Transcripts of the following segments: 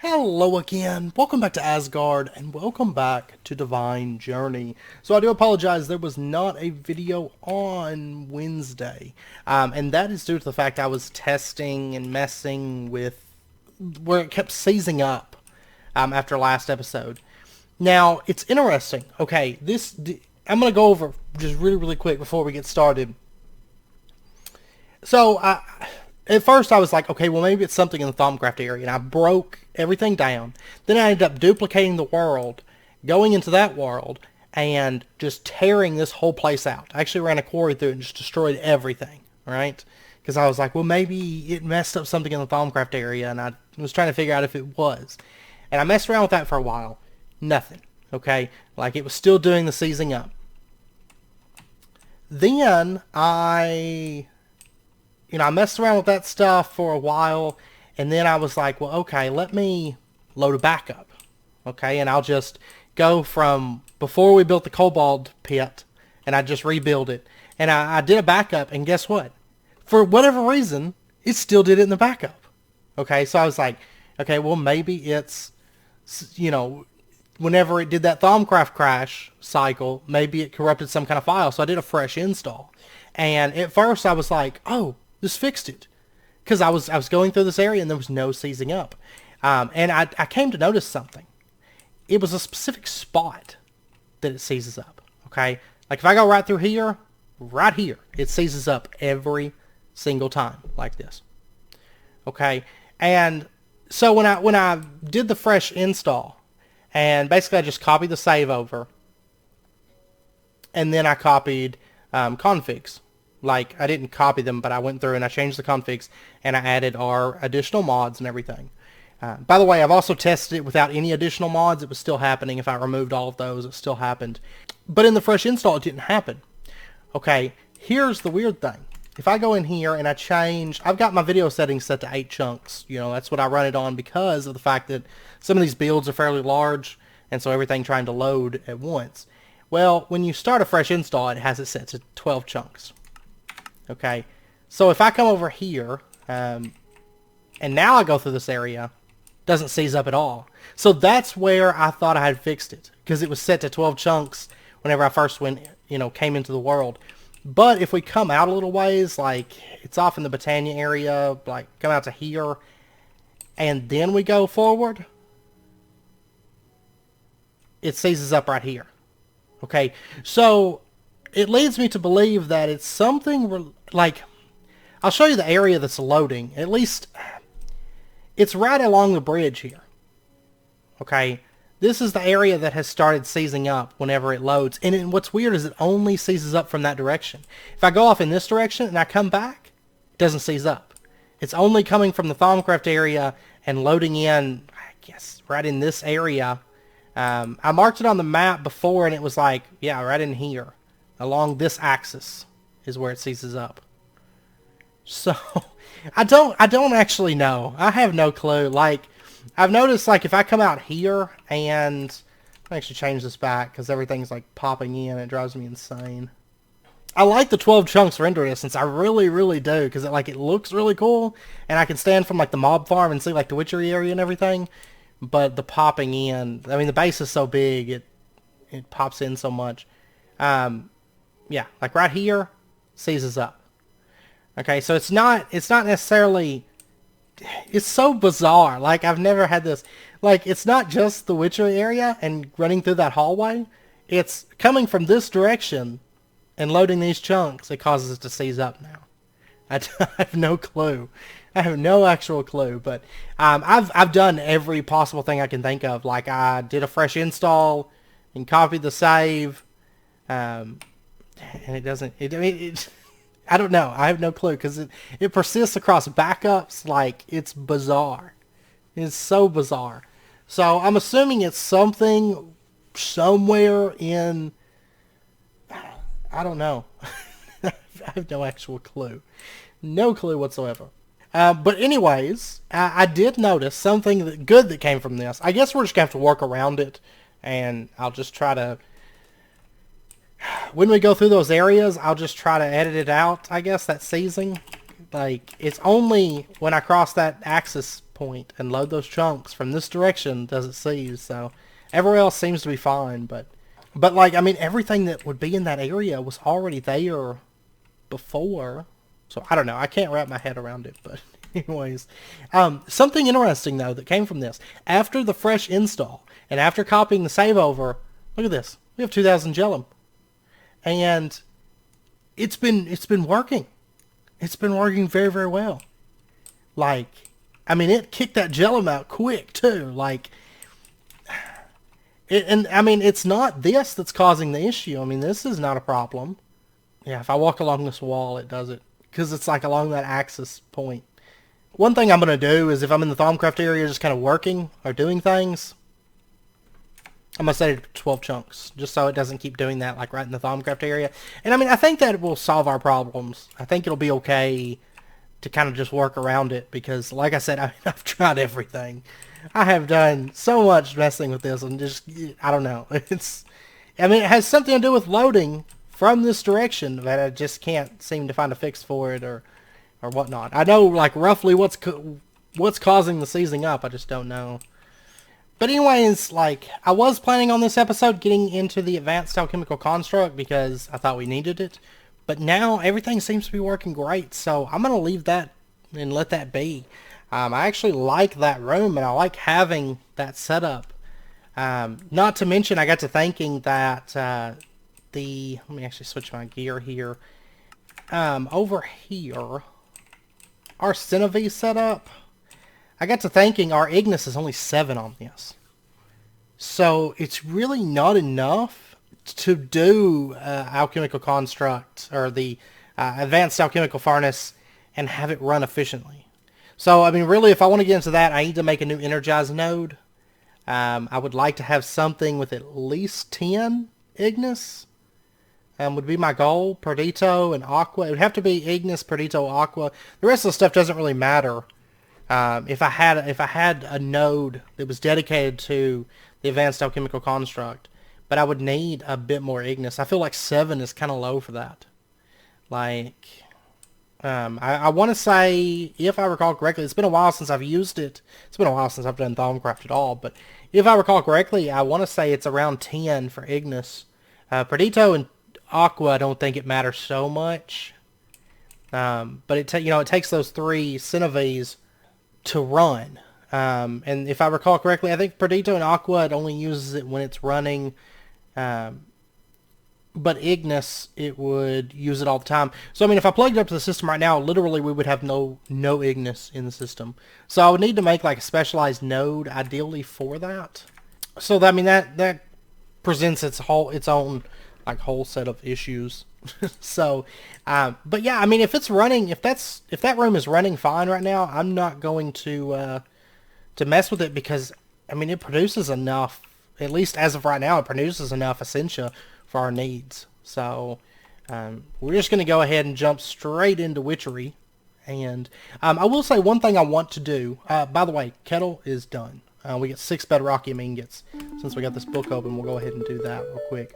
Hello again, welcome back to Asgard, and welcome back to Divine Journey. So I do apologize, there was not a video on Wednesday, and that is due to the fact I was testing and messing with where it kept seizing up after last episode. Now, it's interesting, okay, I'm going to go over just really quick before we get started. So, at first I was like, okay, well maybe it's something in the Thaumcraft area, and I broke everything down. Then I ended up duplicating the world, going into that world, and just tearing this whole place out. I actually ran a quarry through it and just destroyed everything, right? Because I was like, well maybe it messed up something in the Thaumcraft area, and I was trying to figure out if it was. And I messed around with that for a while. Nothing, okay? Like, it was still doing the seizing up. Then I messed around with that stuff for a while, and then I was like, well, okay, let me load a backup, okay? And I'll just go from before we built the Kobold pit, and I just rebuild it. And I did a backup, and guess what? For whatever reason, it still did it in the backup, okay? So I was like, okay, well, maybe it's, whenever it did that Thaumcraft crash cycle, maybe it corrupted some kind of file, so I did a fresh install. And at first I was like, oh, this fixed it, because I was going through this area and there was no seizing up, and I came to notice something. It was a specific spot that it seizes up. Okay, like if I go right through here, right here, it seizes up every single time like this. Okay, and so when I did the fresh install, and basically I just copied the save over, and then I copied configs. Like, I didn't copy them, but I went through and I changed the configs, and I added our additional mods and everything. By the way, I've also tested it without any additional mods. It was still happening. If I removed all of those, it still happened. But in the fresh install, it didn't happen. Okay, here's the weird thing. If I go in here and I change, I've got my video settings set to 8 chunks. That's what I run it on because of the fact that some of these builds are fairly large, and so everything trying to load at once. Well, when you start a fresh install, it has it set to 12 chunks. Okay, so if I come over here, and now I go through this area, doesn't seize up at all. So that's where I thought I had fixed it, because it was set to 12 chunks whenever I first came into the world. But if we come out a little ways, like it's off in the Britannia area, like come out to here, and then we go forward, it seizes up right here. Okay, so it leads me to believe that it's something like, I'll show you the area that's loading. At least, it's right along the bridge here. Okay, this is the area that has started seizing up whenever it loads. And what's weird is it only seizes up from that direction. If I go off in this direction and I come back, it doesn't seize up. It's only coming from the Thaumcraft area and loading in, I guess, right in this area. I marked it on the map before, and it was like, yeah, right in here. Along this axis is where it seizes up. So I don't actually know. I have no clue. Like, I've noticed, like, if I come out here and I actually change this back because everything's like popping in, it drives me insane. I like the 12 chunks render distance. I really do, because it looks really cool, and I can stand from like the mob farm and see like the Witchery area and everything. But the popping in, I mean, the base is so big, it pops in so much. Yeah, like right here, seizes up. Okay, so it's not necessarily, it's so bizarre. Like, I've never had this. Like, it's not just the Witchery area and running through that hallway. It's coming from this direction and loading these chunks. It causes it to seize up now. I have no clue. I have no actual clue. But I've done every possible thing I can think of. Like, I did a fresh install and copied the save. And it doesn't, I don't know. I have no clue, because it persists across backups. Like, it's bizarre. It's so bizarre. So I'm assuming it's something somewhere in, I don't know. I have no actual clue. No clue whatsoever. But anyways, I did notice something good that came from this. I guess we're just going to have to work around it, and I'll just try to, when we go through those areas, I'll just try to edit it out, I guess, that seizing. Like, it's only when I cross that axis point and load those chunks from this direction does it seize. So everywhere else seems to be fine. But like, I mean, everything that would be in that area was already there before. So I don't know. I can't wrap my head around it. But anyways, something interesting though that came from this after the fresh install and after copying the save over. Look at this. We have 2,000 gellum, and it's been working. It's been working very, very well. Like, I mean, it kicked that gellum out quick too. Like, and I mean, it's not this that's causing the issue. I mean, this is not a problem. Yeah, if I walk along this wall, it does it. Because it's like along that axis point. One thing I'm going to do is if I'm in the Thaumcraft area just kind of working or doing things, I'm going to set it to 12 chunks. Just so it doesn't keep doing that like right in the Thaumcraft area. And I mean, I think that will solve our problems. I think it'll be okay to kind of just work around it. Because like I said, I mean, I've tried everything. I have done so much messing with this and just, I don't know. I mean, it has something to do with loading from this direction that I just can't seem to find a fix for it or whatnot. I know like roughly what's causing the seizing up. I just don't know. But anyways, like I was planning on this episode getting into the advanced alchemical construct because I thought we needed it. But now everything seems to be working great. So I'm going to leave that and let that be. I actually like that room and I like having that setup. Not to mention I got to thinking that let me actually switch my gear here. Over here, our Cinev setup, I got to thinking our Ignis is only 7 on this. So it's really not enough to do alchemical construct or the advanced alchemical furnace and have it run efficiently. So I mean really if I want to get into that I need to make a new energized node. I would like to have something with at least 10 Ignis. Would be my goal. Perdito and Aqua. It would have to be Ignis, Perdito, Aqua. The rest of the stuff doesn't really matter. If I had a node that was dedicated to the advanced alchemical construct, but I would need a bit more Ignis. I feel like 7 is kind of low for that. Like, I want to say, if I recall correctly, it's been a while since I've used it. It's been a while since I've done Thaumcraft at all, but if I recall correctly, I want to say it's around 10 for Ignis. Perdito and Aqua, I don't think it matters so much. But it takes those 3 Cinevs to run. And if I recall correctly, I think Perdito and Aqua, it only uses it when it's running. But Ignis, it would use it all the time. So, I mean, if I plugged it up to the system right now, literally we would have no Ignis in the system. So I would need to make like a specialized node, ideally, for that. So, I mean, that presents its own like whole set of issues. So, but yeah, I mean, if it's running, if that room is running fine right now, I'm not going to mess with it because, I mean, it produces enough, at least as of right now, it produces enough Essentia for our needs. So, we're just going to go ahead and jump straight into Witchery. And, I will say one thing I want to do, by the way, kettle is done. We get 6 bedrockium ingots. Since we got this book open, we'll go ahead and do that real quick.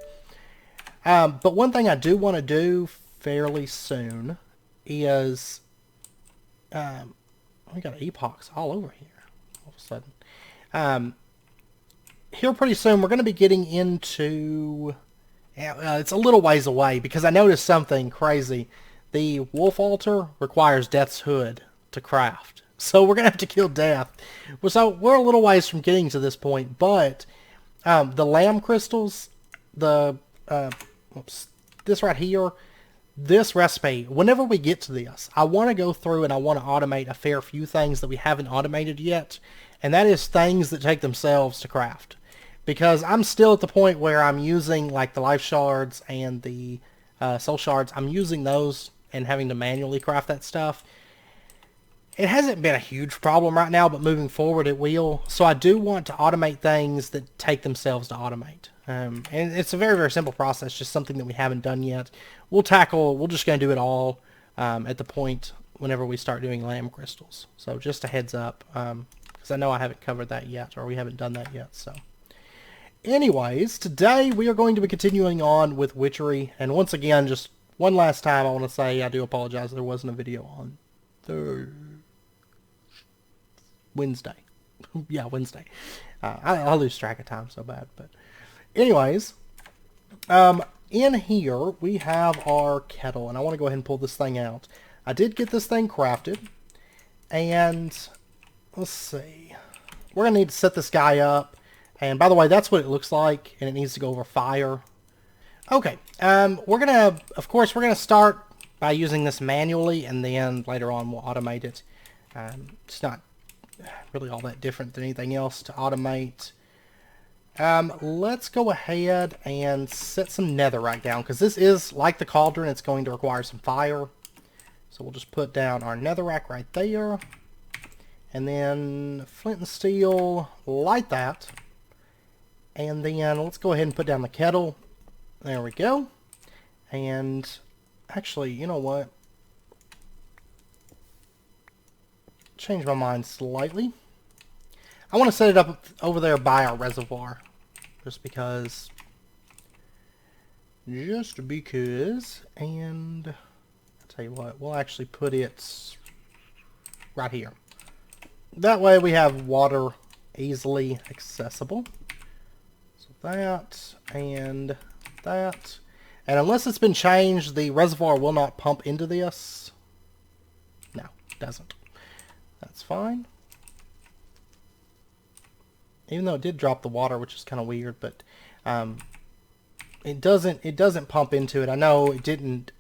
But one thing I do want to do fairly soon is, we got epochs all over here all of a sudden. Here pretty soon we're going to be getting into, it's a little ways away because I noticed something crazy. The wolf altar requires Death's Hood to craft. So we're going to have to kill Death. So we're a little ways from getting to this point, but the lamb crystals, this right here, this recipe, whenever we get to this, I want to go through and I want to automate a fair few things that we haven't automated yet, and that is things that take themselves to craft. Because I'm still at the point where I'm using like the life shards and the soul shards, I'm using those and having to manually craft that stuff. It hasn't been a huge problem right now, but moving forward it will. So I do want to automate things that take themselves to automate. And it's a very, very simple process, just something that we haven't done yet. We're just going to do it all at the point whenever we start doing lamb crystals. So just a heads up, because I know I haven't covered that yet, or we haven't done that yet. So, anyways, today we are going to be continuing on with Witchery. And once again, just one last time, I want to say I do apologize there wasn't a video on Wednesday. Yeah, Wednesday. I lose track of time so bad. But anyways, in here we have our kettle, and I want to go ahead and pull this thing out. I did get this thing crafted, and let's see. We're going to need to set this guy up. And by the way, that's what it looks like, and it needs to go over fire. Okay, we're gonna start by using this manually, and then later on we'll automate it. It's not really all that different than anything else to automate. Let's go ahead and set some netherrack down, because this is like the cauldron. It's going to require some fire. So we'll just put down our netherrack right there, and then flint and steel, light that, and then let's go ahead and put down the kettle. There we go. And actually, you know what? Change my mind slightly. I want to set it up over there by our reservoir. Just because. And I'll tell you what, we'll actually put it right here. That way we have water easily accessible. So that and that. And unless it's been changed, the reservoir will not pump into this. No, it doesn't. That's fine. Even though it did drop the water, which is kind of weird, but it doesn't pump into it. I know it didn't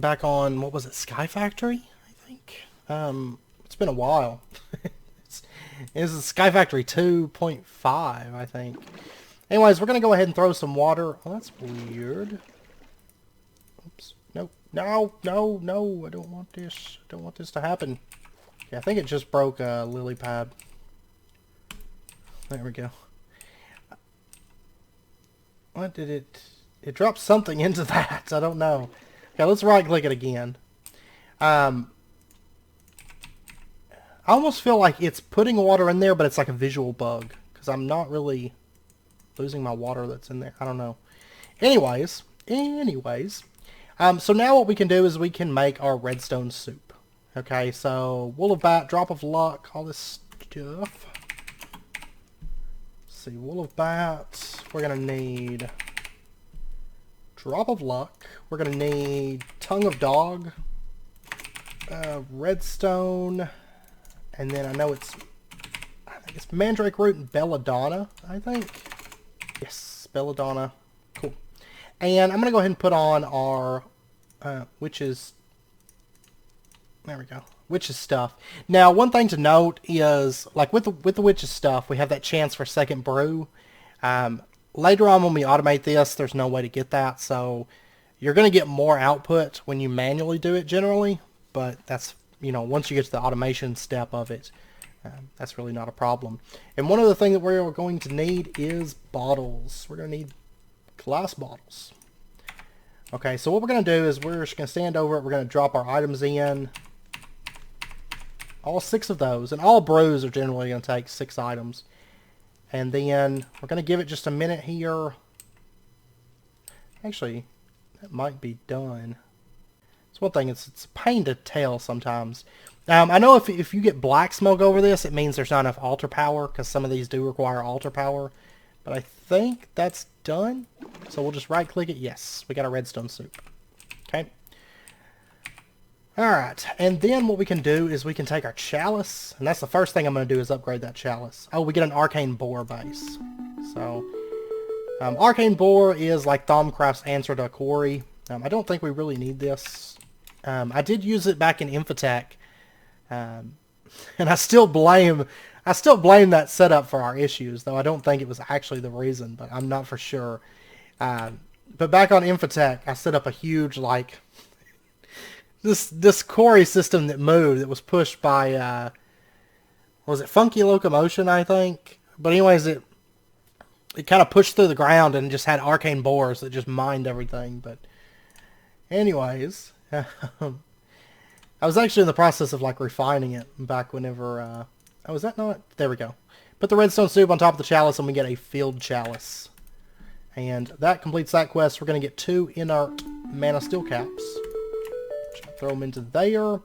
back on, what was it, Sky Factory, I think. It's been a while. This is Sky Factory 2.5, I think. Anyways, we're going to go ahead and throw some water. Oh, that's weird. Oops. Nope. No, no, no. I don't want this. I don't want this to happen. Okay, I think it just broke a lily pad. There we go. What did it... It dropped something into that. I don't know. Okay, let's right-click it again. I almost feel like it's putting water in there, but it's like a visual bug. Because I'm not really losing my water that's in there. I don't know. Anyways. So now what we can do is we can make our redstone soup. Okay, so wool of bat, drop of luck, all this stuff. Let's see, wool of bat. We're going to need drop of luck. We're going to need tongue of dog, redstone, and then I think it's mandrake root and belladonna, I think. Yes, belladonna. Cool. And I'm going to go ahead and put on our witches. There we go. Witches stuff. Now, one thing to note is, like with the witches stuff, we have that chance for second brew. Later on when we automate this, there's no way to get that, so you're going to get more output when you manually do it generally, but that's, you know, once you get to the automation step of it, that's really not a problem. And one other thing that we're going to need is bottles. We're going to need glass bottles. Okay, so what we're going to do is we're just going to stand over it. We're going to drop our items in. All 6 of those. And all brews are generally going to take 6 items. And then we're going to give it just a minute here. Actually, that might be done. It's one thing. It's a pain to tell sometimes. I know if you get black smoke over this, it means there's not enough altar power, because some of these do require altar power. But I think that's done. So we'll just right click it. Yes, we got a redstone soup. Okay. Alright, and then what we can do is we can take our chalice, and that's the first thing I'm going to do is upgrade that chalice. Oh, we get an arcane boar base. So, arcane boar is like Thaumcraft's answer to a quarry. I don't think we really need this. I did use it back in Infotech, and I still blame that setup for our issues, though I don't think it was actually the reason, but I'm not for sure. But back on Infotech, I set up a huge, like, this quarry system that moved, that was pushed by, was it Funky Locomotion, I think? But anyways, it kind of pushed through the ground and just had arcane boars that just mined everything. But anyways, I was actually in the process of, like, refining it back whenever, oh, is that not? There we go. Put the redstone soup on top of the chalice and we get a filled chalice. And that completes that quest. We're going to get 2 inert mana steel caps. Which I Throw them into there.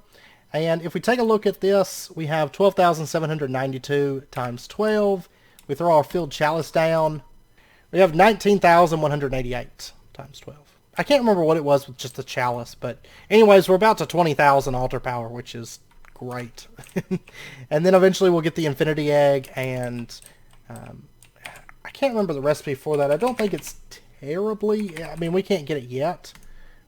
And if we take a look at this, we have 12,792 times 12. We throw our filled chalice down. We have 19,188 times 12. I can't remember what it was with just the chalice, but anyways, we're about to 20,000 altar power, which is great. And then eventually we'll get the infinity egg, and I can't remember the recipe for that. I don't think it's terribly, I mean, we can't get it yet,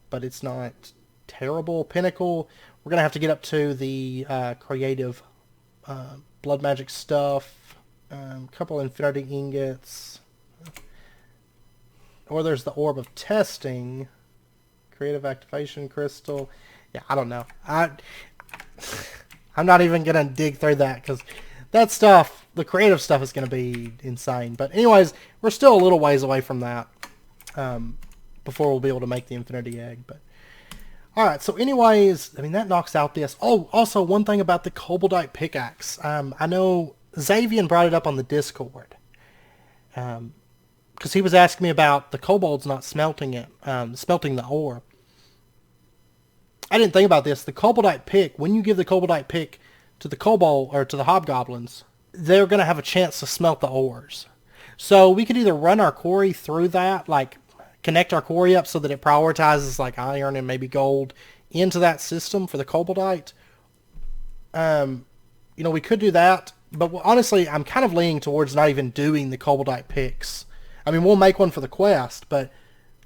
but it's not terrible. Pinnacle, we're going to have to get up to the creative blood magic stuff, a couple infinity ingots, or there's the orb of testing, creative activation crystal. Yeah, I don't know. I'm not even going to dig through that, because that stuff, the creative stuff, is going to be insane. But anyways, we're still a little ways away from that before we'll be able to make the infinity egg. But alright, so anyways, I mean, that knocks out this. Oh, also, one thing about the koboldite pickaxe. I know Xavier brought it up on the Discord. Because he was asking me about the kobolds not smelting it, smelting the ore. I didn't think about this. The koboldite pick, when you give the koboldite pick to the kobold, or to the hobgoblins, they're going to have a chance to smelt the ores. So we could either run our quarry through that, like connect our quarry up so that it prioritizes like iron and maybe gold into that system for the koboldite. You know, we could do that, but honestly, I'm kind of leaning towards not even doing the koboldite picks. I mean, we'll make one for the quest, but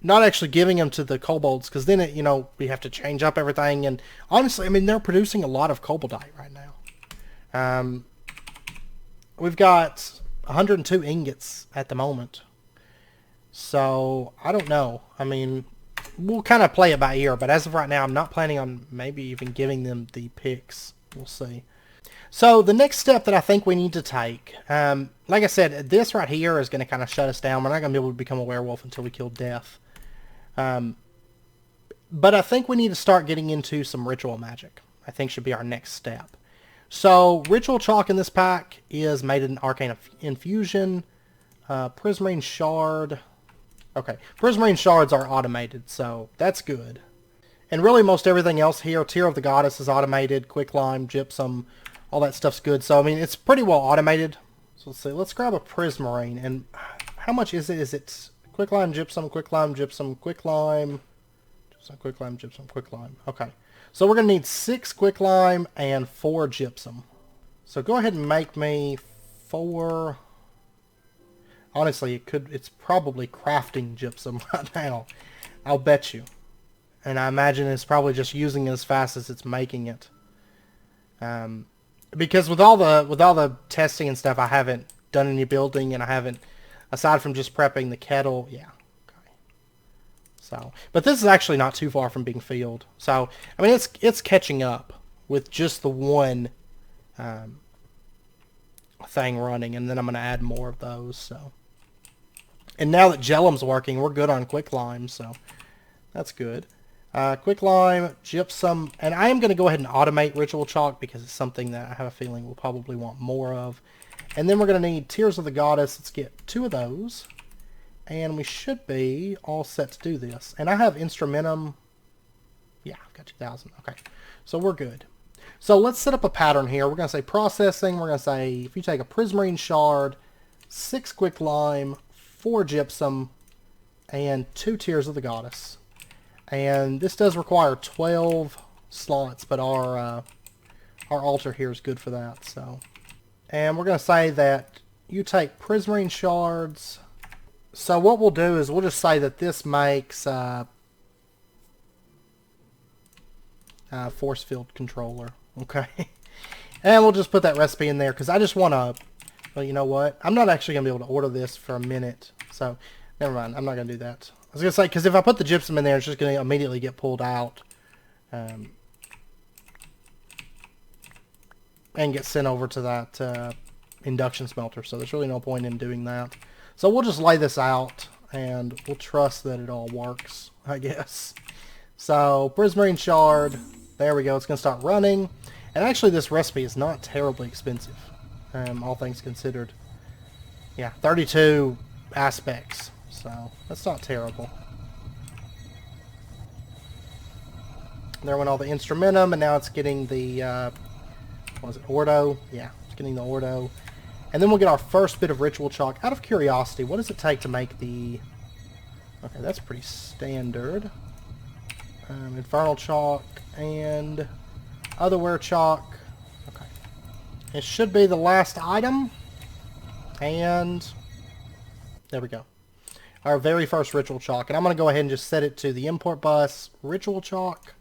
not actually giving them to the kobolds, because then, you know, we have to change up everything. And honestly, I mean, they're producing a lot of koboldite right now. We've got 102 ingots at the moment. So, I don't know. I mean, we'll kind of play it by ear, but as of right now, I'm not planning on maybe even giving them the picks. We'll see. So the next step that I think we need to take, like I said, this right here is going to kind of shut us down. We're not going to be able to become a werewolf until we kill death. But I think we need to start getting into some ritual magic. I think should be our next step. So ritual chalk in this pack is made in arcane infusion, prismarine shard. Okay, prismarine shards are automated, so that's good. And really most everything else here, Tear of the Goddess is automated, quicklime, gypsum, all that stuff's good. So, I mean, it's pretty well automated. So, let's see. Let's grab a prismarine. And how much is it? Is it quicklime, gypsum, quicklime, gypsum, quicklime, gypsum, quicklime, gypsum, quicklime. Okay. So, we're going to need 6 quicklime and 4 gypsum. So, go ahead and make me 4. Honestly, it's probably crafting gypsum right now. I'll bet you. And I imagine it's probably just using it as fast as it's making it. Because with all the testing and stuff, I haven't done any building, and I haven't, aside from just prepping the kettle. Yeah. Okay. So, but this is actually not too far from being filled. So, I mean, it's catching up with just the one thing running, and then I'm going to add more of those. So, and now that Jellum's working, we're good on quicklime. So, that's good. Quicklime, gypsum, and I am going to go ahead and automate ritual chalk because it's something that I have a feeling we'll probably want more of. And then we're going to need Tears of the Goddess. Let's get 2 of those. And we should be all set to do this. And I have Instrumentum. Yeah, I've got 2,000. Okay, so we're good. So let's set up a pattern here. We're going to say processing. We're going to say if you take a prismarine shard, 6 quicklime, 4 gypsum, and 2 Tears of the Goddess. And this does require 12 slots, but our altar here is good for that. So, and we're going to say that you take prismarine shards. So what we'll do is we'll just say that this makes force field controller. Okay, and we'll just put that recipe in there because I just want to. Well, you know what? I'm not actually going to be able to order this for a minute, so never mind. I'm not going to do that. I was going to say, because if I put the gypsum in there, it's just going to immediately get pulled out and get sent over to that induction smelter. So there's really no point in doing that. So we'll just lay this out, and we'll trust that it all works, I guess. So, prismarine shard. There we go. It's going to start running. And actually, this recipe is not terribly expensive, all things considered. Yeah, 32 aspects. So, that's not terrible. There went all the instrumentum, and now it's getting the, what was it, Ordo? Yeah, it's getting the Ordo. And then we'll get our first bit of ritual chalk. Out of curiosity, what does it take to make the... Okay, that's pretty standard. Infernal chalk and otherware chalk. Okay. It should be the last item. And there we go. Our very first ritual chalk. And I'm going to go ahead and just set it to the import bus, ritual chalk.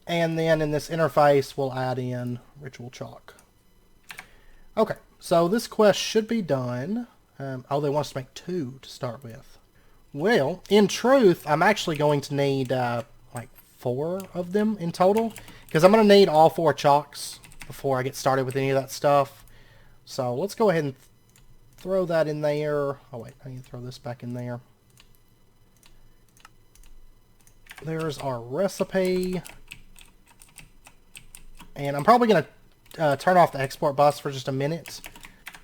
And then in this interface, we'll add in ritual chalk. Okay, so this quest should be done. Oh, they want us to make 2 to start with. Well, in truth, I'm actually going to need like 4 of them in total. Because I'm going to need all 4 chalks before I get started with any of that stuff. So let's go ahead and throw that in there. Oh wait, I need to throw this back in there. There's our recipe. And I'm probably going to turn off the export bus for just a minute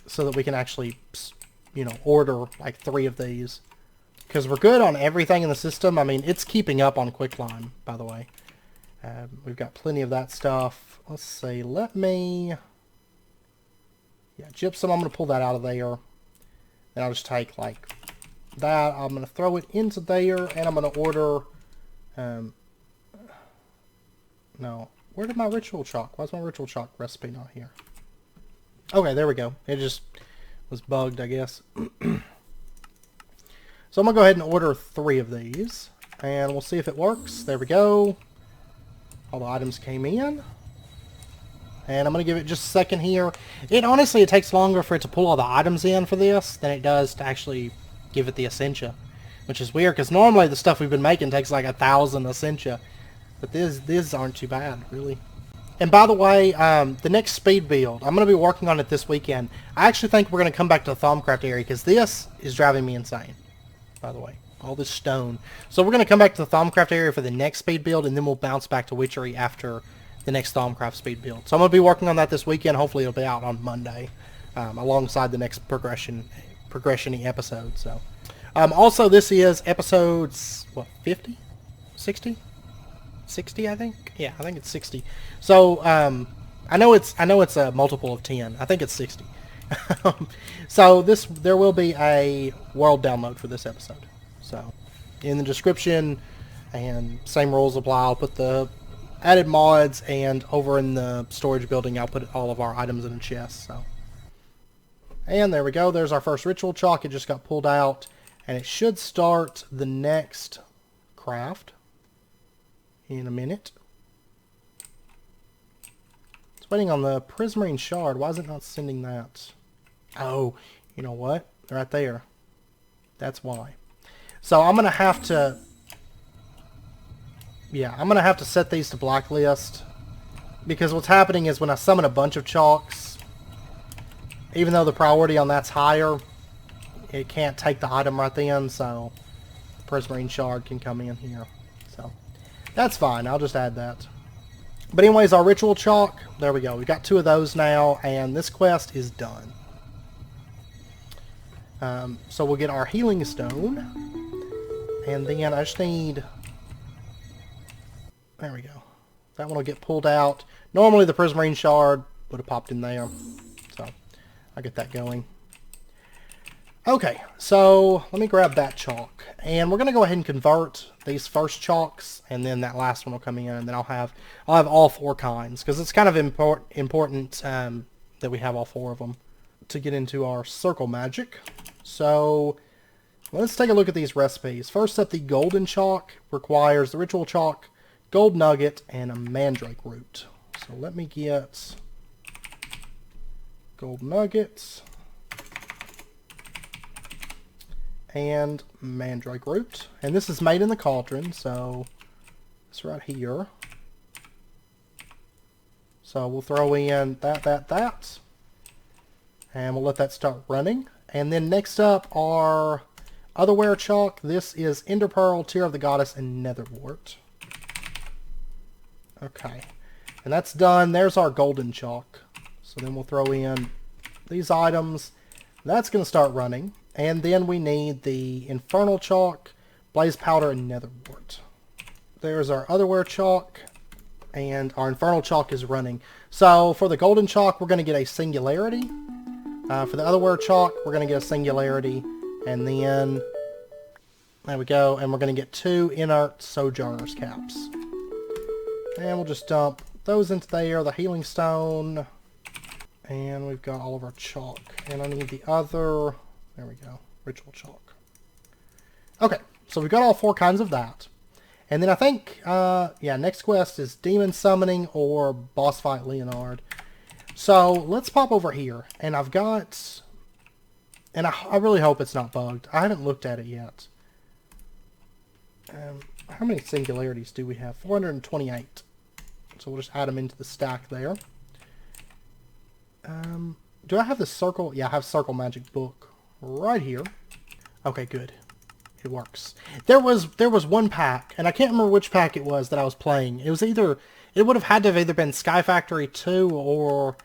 so that we can actually, you know, order like 3 of these. Because we're good on everything in the system. I mean, it's keeping up on quicklime, by the way. We've got plenty of that stuff. Let's see, let me... Yeah, gypsum, I'm going to pull that out of there. And I'll just take like that. I'm going to throw it into there, and I'm going to order... no. Where did my ritual chalk? Why is my ritual chalk recipe not here? Okay, there we go. It just was bugged, I guess. So I'm going to go ahead and order 3 of these. And we'll see if it works. There we go. All the items came in. And I'm going to give it just a second here. Honestly, it takes longer for it to pull all the items in for this than it does to actually give it the essentia. Which is weird, because normally the stuff we've been making takes like 1,000 essentia. But these aren't too bad, really. And by the way, the next speed build, I'm going to be working on it this weekend. I actually think we're going to come back to the Thaumcraft area, because this is driving me insane, by the way. All this stone. So we're going to come back to the Thaumcraft area for the next speed build, and then we'll bounce back to Witchery after the next Thaumcraft speed build. So I'm going to be working on that this weekend. Hopefully it'll be out on Monday, alongside the next progression-y episode. So, also this is episodes, what, 50? 60? 60, I think? Yeah, I think it's 60. So, I know it's a multiple of 10. I think it's 60. So there will be a world download for this episode. So, in the description, and same rules apply. I'll put the added mods, and over in the storage building, I'll put all of our items in a chest. So, and there we go. There's our first ritual chalk. It just got pulled out, and it should start the next craft in a minute. It's waiting on the prismarine shard. Why is it not sending that? Oh, you know what? Right there. That's why. So I'm going to have to... Yeah, I'm going to have to set these to blacklist. Because what's happening is when I summon a bunch of chalks, even though the priority on that's higher, it can't take the item right then, so the prismarine shard can come in here. So that's fine. I'll just add that. But anyways, our ritual chalk, there we go. We've got 2 of those now, and this quest is done. So we'll get our healing stone, and then I just need... There we go. That one will get pulled out. Normally the prismarine shard would have popped in there, so I'll get that going. Okay, so let me grab that chalk, and we're going to go ahead and convert these first chalks, and then that last one will come in, and then I'll have all 4 kinds, because it's kind of important that we have all 4 of them to get into our circle magic. So let's take a look at these recipes. First up, the golden chalk requires the ritual chalk, gold nugget, and a mandrake root. So let me get gold nuggets and mandrake root. And this is made in the cauldron, so it's right here. So we'll throw in that. And we'll let that start running. And then next up are otherware chalk. This is ender pearl, tear of the goddess, and netherwort. Okay. And that's done. There's our golden chalk. So then we'll throw in these items. That's going to start running. And then we need the infernal chalk, blaze powder, and netherwort. There's our otherware chalk. and our infernal chalk is running. So for the golden chalk, we're going to get a singularity. For the otherware chalk, we're going to get a singularity, and then there we go, and we're going to get 2 inert sojourner's caps. And we'll just dump those into there, the healing stone, and we've got all of our chalk. And I need the other, there we go, ritual chalk. Okay, so we've got all 4 kinds of that. And then I think, yeah, next quest is demon summoning or boss fight Leonard. So let's pop over here, and I've got, and I really hope it's not bugged. I haven't looked at it yet. How many singularities do we have? 428. So we'll just add them into the stack there. Do I have the circle? Yeah, I have circle magic book right here. Okay, good. It works. There was one pack, and I can't remember which pack it was that I was playing. It was either, it would have had to have either been Sky Factory 2 or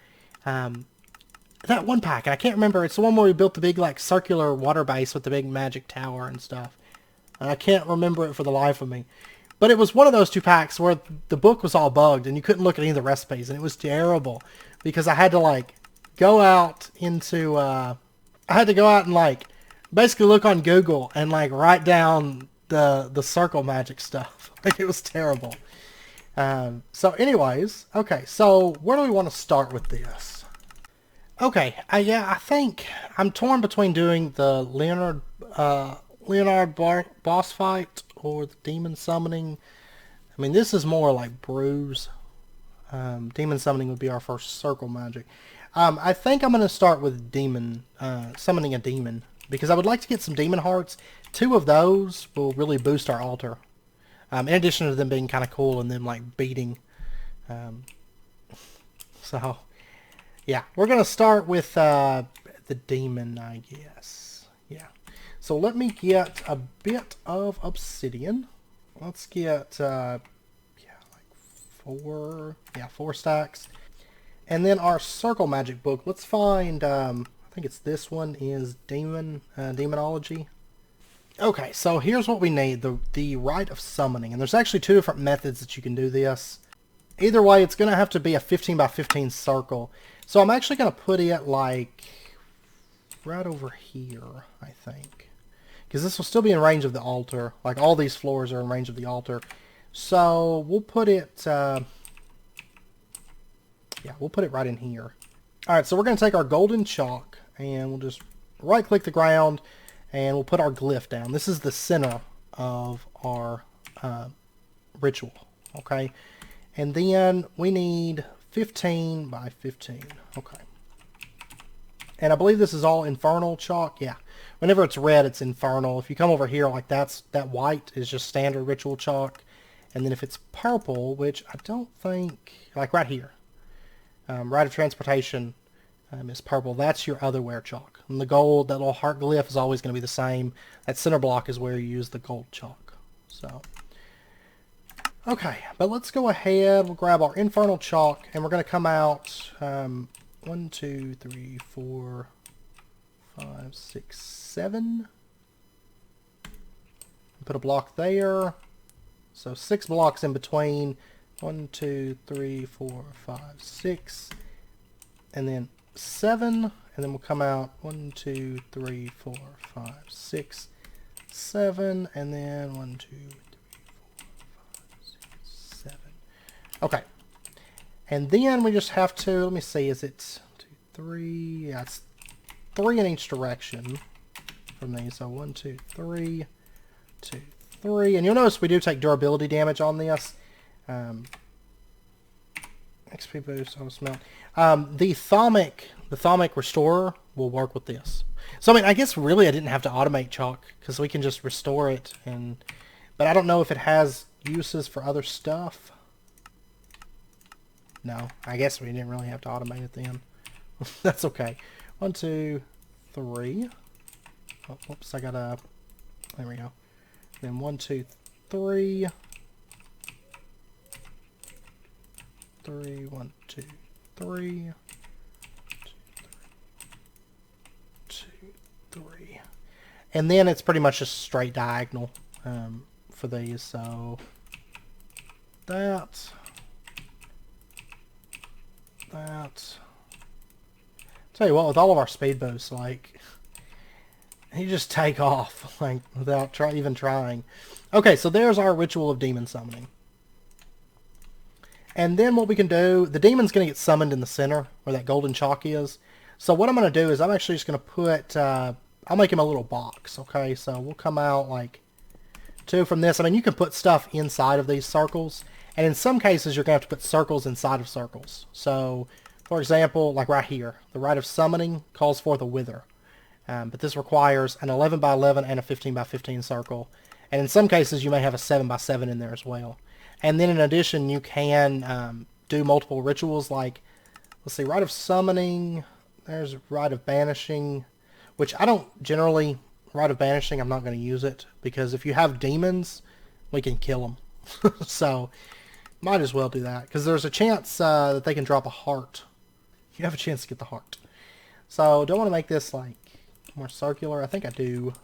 that one pack, and I can't remember. It's the one where we built the big like circular water base with the big magic tower and stuff. And I can't remember it for the life of me. But it was one of those 2 packs where the book was all bugged and you couldn't look at any of the recipes, and it was terrible because I had to like go out into I had to go out and like basically look on Google and like write down the circle magic stuff. Like, it was terrible. So anyways, okay, so where do we want to start with this? Okay, yeah, I think I'm torn between doing the Leonard boss fight or the demon summoning. I mean, this is more like brews. Demon summoning would be our first circle magic. I think I'm going to start with demon, summoning a demon, because I would like to get some demon hearts. 2 of those will really boost our altar. In addition to them being kind of cool and them like beating. So, yeah, we're going to start with the demon, I guess. Yeah. So let me get a bit of obsidian. Let's get, yeah, like 4 stacks. And then our circle magic book. Let's find, I think it's this one, is demonology. Okay, so here's what we need, the rite of summoning. And there's actually 2 different methods that you can do this. Either way, it's going to have to be a 15 by 15 circle. So I'm actually going to put it like right over here, I think. Because this will still be in range of the altar. Like, all these floors are in range of the altar. So we'll put it, yeah, we'll put it right in here. Alright, so we're going to take our golden chalk, and we'll just right-click the ground, and we'll put our glyph down. This is the center of our ritual, okay? And then we need 15 by 15, okay. And I believe this is all infernal chalk, yeah. Whenever it's red, it's infernal. If you come over here, like that white is just standard ritual chalk. And then if it's purple, which I don't think, like right here, rite of transportation is purple. That's your otherware chalk. And the gold, that little heart glyph is always going to be the same. That center block is where you use the gold chalk. So, okay, but let's go ahead. We'll grab our infernal chalk, and we're going to come out 1, 2, 3, 4, 5, 6, 7. Put a block there. So 6 blocks in between. 1, 2, 3, 4, 5, 6. And then 7. And then we'll come out 1, 2, 3, 4, 5, 6, 7. And then 1, 2, 3, 4, 5, 6, 7. Okay. And then we just have to, let me see, is it 2, 3? Yeah, it's 3 in each direction from these. So 1, 2, 3, 2, 3. And you'll notice we do take durability damage on this. XP boost, auto smelt. The Thaumic Restorer will work with this. So I mean, I guess really I didn't have to automate chalk because we can just restore it. But I don't know if it has uses for other stuff. No, I guess we didn't really have to automate it then. That's okay. 1, 2, 3. Oh, whoops, I got a... There we go. Then 1, 2, 3. 3, 1, 2, 3. 2, 3. And then it's pretty much just straight diagonal for these. So that. that. Tell you what, with all of our speed boosts, like, you just take off, like, without even trying. Okay, so there's our ritual of demon summoning. And then what we can do, the demon's going to get summoned in the center, where that golden chalk is. So what I'm going to do is I'm actually just going to put, I'll make him a little box, okay? So we'll come out, like, 2 from this. I mean, you can put stuff inside of these circles. And in some cases, you're going to have to put circles inside of circles. So, for example, like right here, the rite of summoning calls forth a wither. But this requires an 11 by 11 and a 15 by 15 circle. And in some cases, you may have a 7 by 7 in there as well. And then in addition, you can do multiple rituals like, let's see, rite of summoning, there's rite of banishing, which I don't generally, rite of banishing, I'm not going to use it, because if you have demons, we can kill them. So, might as well do that, because there's a chance that they can drop a heart. You have a chance to get the heart. So, don't want to make this, like, more circular. I think I do.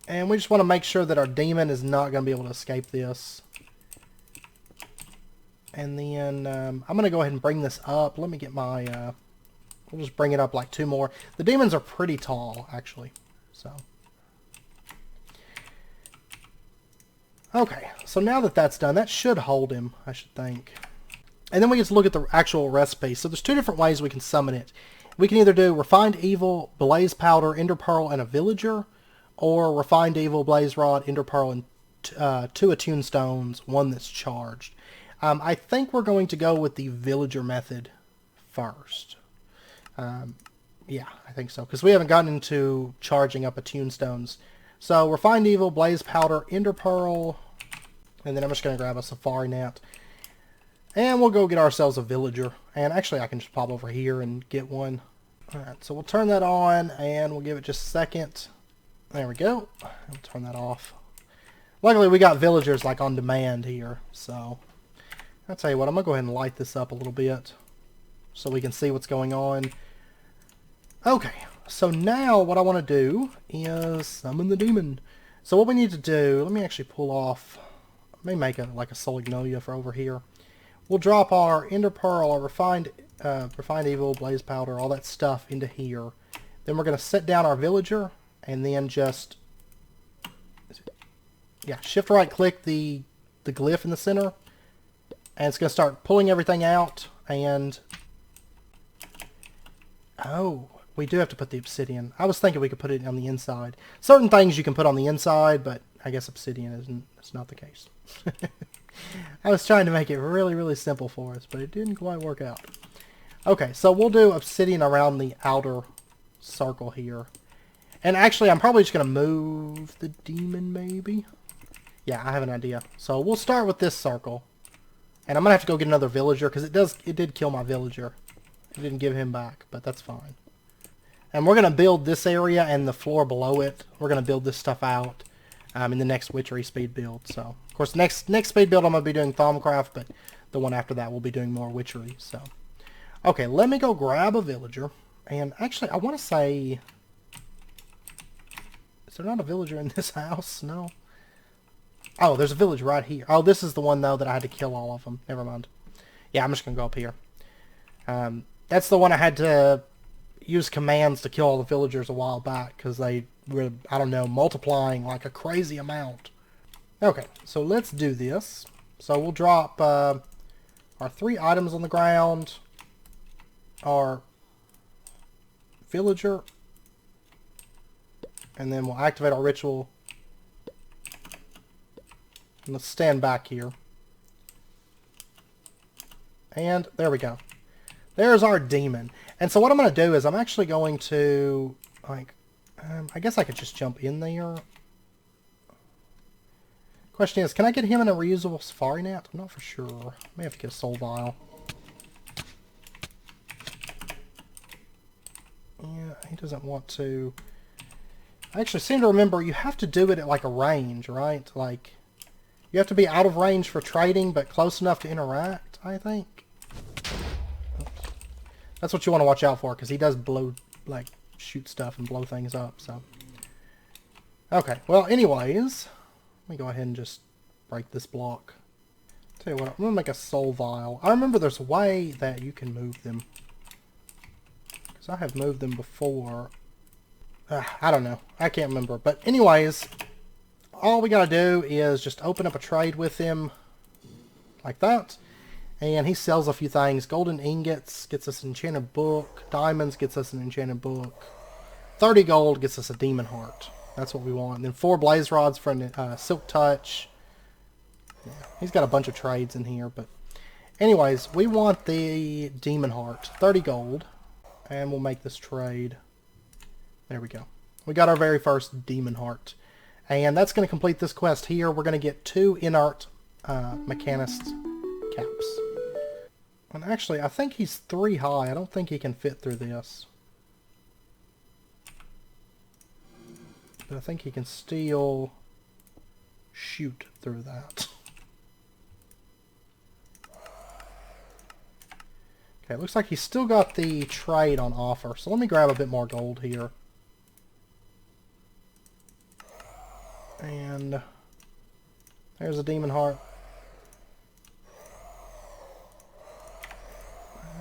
And we just want to make sure that our demon is not going to be able to escape this. And then I'm going to go ahead and bring this up. Let me get my... we'll just bring it up like 2 more. The demons are pretty tall, actually. So... Okay, so now that that's done, that should hold him, I should think. And then we get to look at the actual recipe. So there's 2 different ways we can summon it. We can either do Refined Evil, Blaze Powder, Ender Pearl, and a Villager, or Refined Evil, Blaze Rod, Ender Pearl, and 2 Attune Stones, 1 that's charged. I think we're going to go with the Villager method first. Yeah, I think so, because we haven't gotten into charging up Attune Stones. So, Refined Evil, Blaze Powder, Ender Pearl, and then I'm just going to grab a Safari Net. And we'll go get ourselves a Villager. And actually, I can just pop over here and get one. Alright, so we'll turn that on, and we'll give it just a second. There we go. I'll turn that off. Luckily, we got Villagers, like, on demand here. So, I'll tell you what, I'm going to go ahead and light this up a little bit, so we can see what's going on. Okay. So now what I want to do is summon the demon. So what we need to do, let me actually pull off, let me make like a Solignolia for over here. We'll drop our Ender Pearl, our Refined Evil, Blaze Powder, all that stuff into here. Then we're going to set down our Villager and then just, yeah, shift right click the glyph in the center. And it's going to start pulling everything out and, oh, we do have to put the obsidian. I was thinking we could put it on the inside. Certain things you can put on the inside, but I guess obsidian isn't. That's not the case. I was trying to make it really, really simple for us, but it didn't quite work out. Okay, so we'll do obsidian around the outer circle here. And actually, I'm probably just going to move the demon, maybe. Yeah, I have an idea. So we'll start with this circle. And I'm going to have to go get another villager, because it did kill my villager. It didn't give him back, but that's fine. And we're going to build this area and the floor below it. We're going to build this stuff out in the next Witchery speed build. So, of course, next speed build I'm going to be doing Thaumcraft, but the one after that we'll be doing more Witchery. So, okay, let me go grab a villager. And actually, I want to say... Is there not a villager in this house? No. Oh, there's a village right here. Oh, this is the one, though, that I had to kill all of them. Never mind. Yeah, I'm just going to go up here. That's the one I had to use commands to kill all the villagers a while back, because they were, I don't know, multiplying like a crazy amount. Okay, so let's do this. So we'll drop our 3 items on the ground, our villager, and then we'll activate our ritual. And let's stand back here. And there we go. There's our demon. And so what I'm going to do is I'm actually going to, like, I guess I could just jump in there. Question is, can I get him in a reusable Safari Net? I'm not for sure. I may have to get a soul vial. Yeah, he doesn't want to. I actually seem to remember you have to do it at like a range, right? Like, you have to be out of range for trading, but close enough to interact, I think. That's what you want to watch out for, because he does blow, like, shoot stuff and blow things up, so. Okay, well, anyways, let me go ahead and just break this block. Tell you what, I'm going to make a soul vial. I remember there's a way that you can move them. Because I have moved them before. I don't know. I can't remember. But anyways, all we got to do is just open up a trade with him. Like that. And he sells a few things. Golden ingots gets us an enchanted book. Diamonds gets us an enchanted book. 30 gold gets us a demon heart. That's what we want. And then 4 blaze rods for a silk touch. Yeah, he's got a bunch of trades in here. But anyways, we want the demon heart. 30 gold. And we'll make this trade. There we go. We got our very first demon heart. And that's going to complete this quest here. We're going to get 2 inert mechanist caps. And actually, I think he's 3 high. I don't think he can fit through this. But I think he can still shoot through that. Okay, it looks like he's still got the trade on offer. So let me grab a bit more gold here. And there's a demon heart.